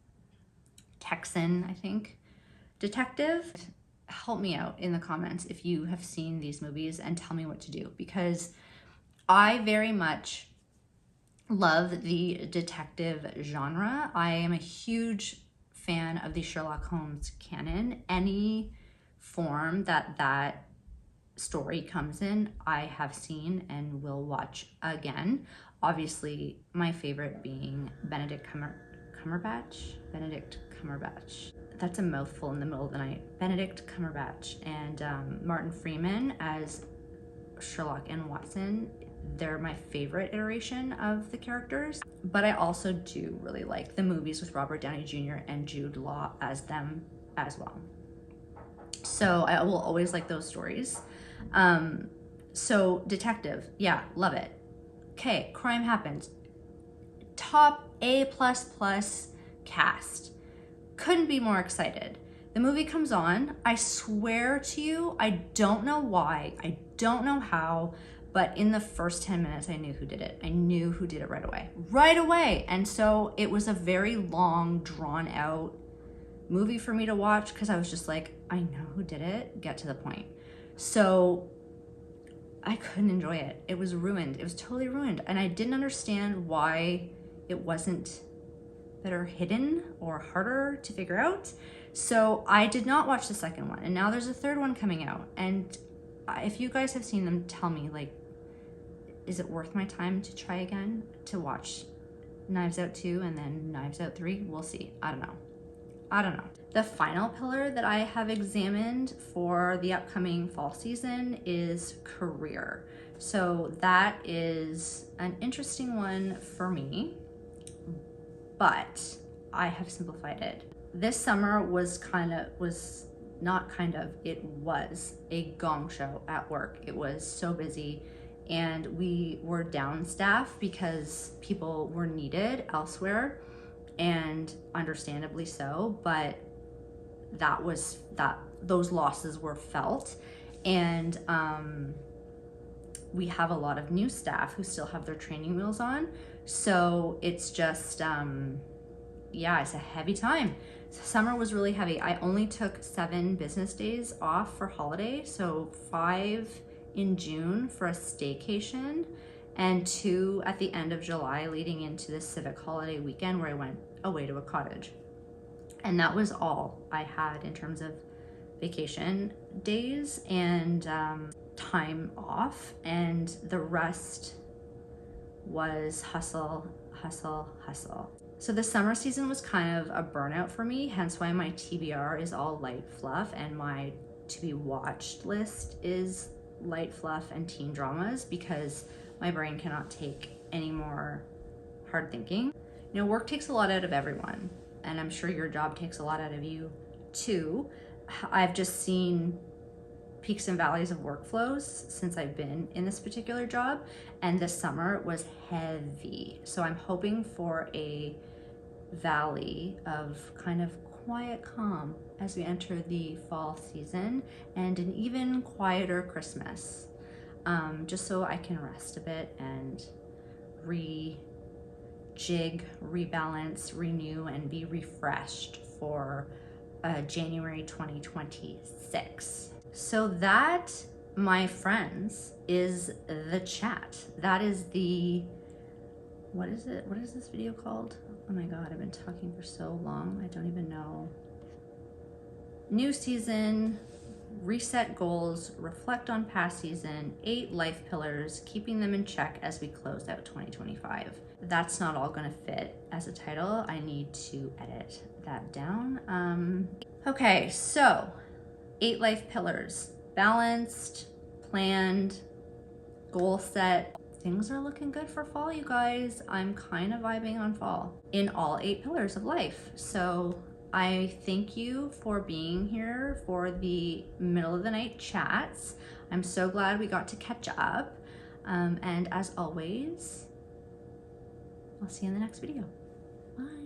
Texan, I think, detective. Help me out in the comments if you have seen these movies and tell me what to do, because I very much love the detective genre. I am a huge fan of the Sherlock Holmes canon. Any form that story comes in, I have seen and will watch again. Obviously, my favorite being Cumberbatch. Benedict Cumberbatch. That's a mouthful in the middle of the night. Benedict Cumberbatch and Martin Freeman as Sherlock and Watson. They're my favorite iteration of the characters, but I also do really like the movies with Robert Downey Jr. and Jude Law as them as well. So I will always like those stories. So detective, yeah, love it. Okay, crime happens. Top A++ cast. Couldn't be more excited. The movie comes on. I swear to you, I don't know why, I don't know how, but in the first 10 minutes, I knew who did it. I knew who did it right away. Right away. And so it was a very long, drawn out movie for me to watch because I was just like, I know who did it. Get to the point. So I couldn't enjoy it. It was ruined. It was totally ruined. And I didn't understand why it wasn't better hidden or harder to figure out. So I did not watch the second one. And now there's a third one coming out. And if you guys have seen them, tell me, like, is it worth my time to try again to watch Knives Out 2 and then Knives Out 3? We'll see. I don't know. The final pillar that I have examined for the upcoming fall season is career. So that is an interesting one for me, but I have simplified it. This summer it was a gong show at work. It was so busy and we were down staff because people were needed elsewhere, and understandably so, but those losses were felt. And we have a lot of new staff who still have their training wheels on. So it's just, yeah, it's a heavy time. Summer was really heavy. I only took 7 business days off for holiday. So 5 in June for a staycation and 2 at the end of July leading into the civic holiday weekend where I went away to a cottage. And that was all I had in terms of vacation days and time off, and the rest was hustle. So the summer season was kind of a burnout for me, hence why my TBR is all light fluff and my to be watched list is light fluff and teen dramas, because my brain cannot take any more hard thinking. You know, work takes a lot out of everyone, and I'm sure your job takes a lot out of you too. I've just seen peaks and valleys of workflows since I've been in this particular job, and this summer was heavy. So I'm hoping for a valley of kind of quiet calm as we enter the fall season, and an even quieter Christmas, just so I can rest a bit and rejig, rebalance, renew, and be refreshed for January 2026. So that, my friends, is the chat. That is the, what is it? What is this video called? Oh my God, I've been talking for so long. I don't even know. New season, reset goals, reflect on past season, 8 life pillars, keeping them in check as we close out 2025. That's not all gonna fit as a title. I need to edit that down. Okay, so 8 life pillars, balanced, planned, goal set. Things are looking good for fall, you guys. I'm kind of vibing on fall in all 8 pillars of life. So I thank you for being here for the middle of the night chats. I'm so glad we got to catch up. And as always, I'll see you in the next video. Bye.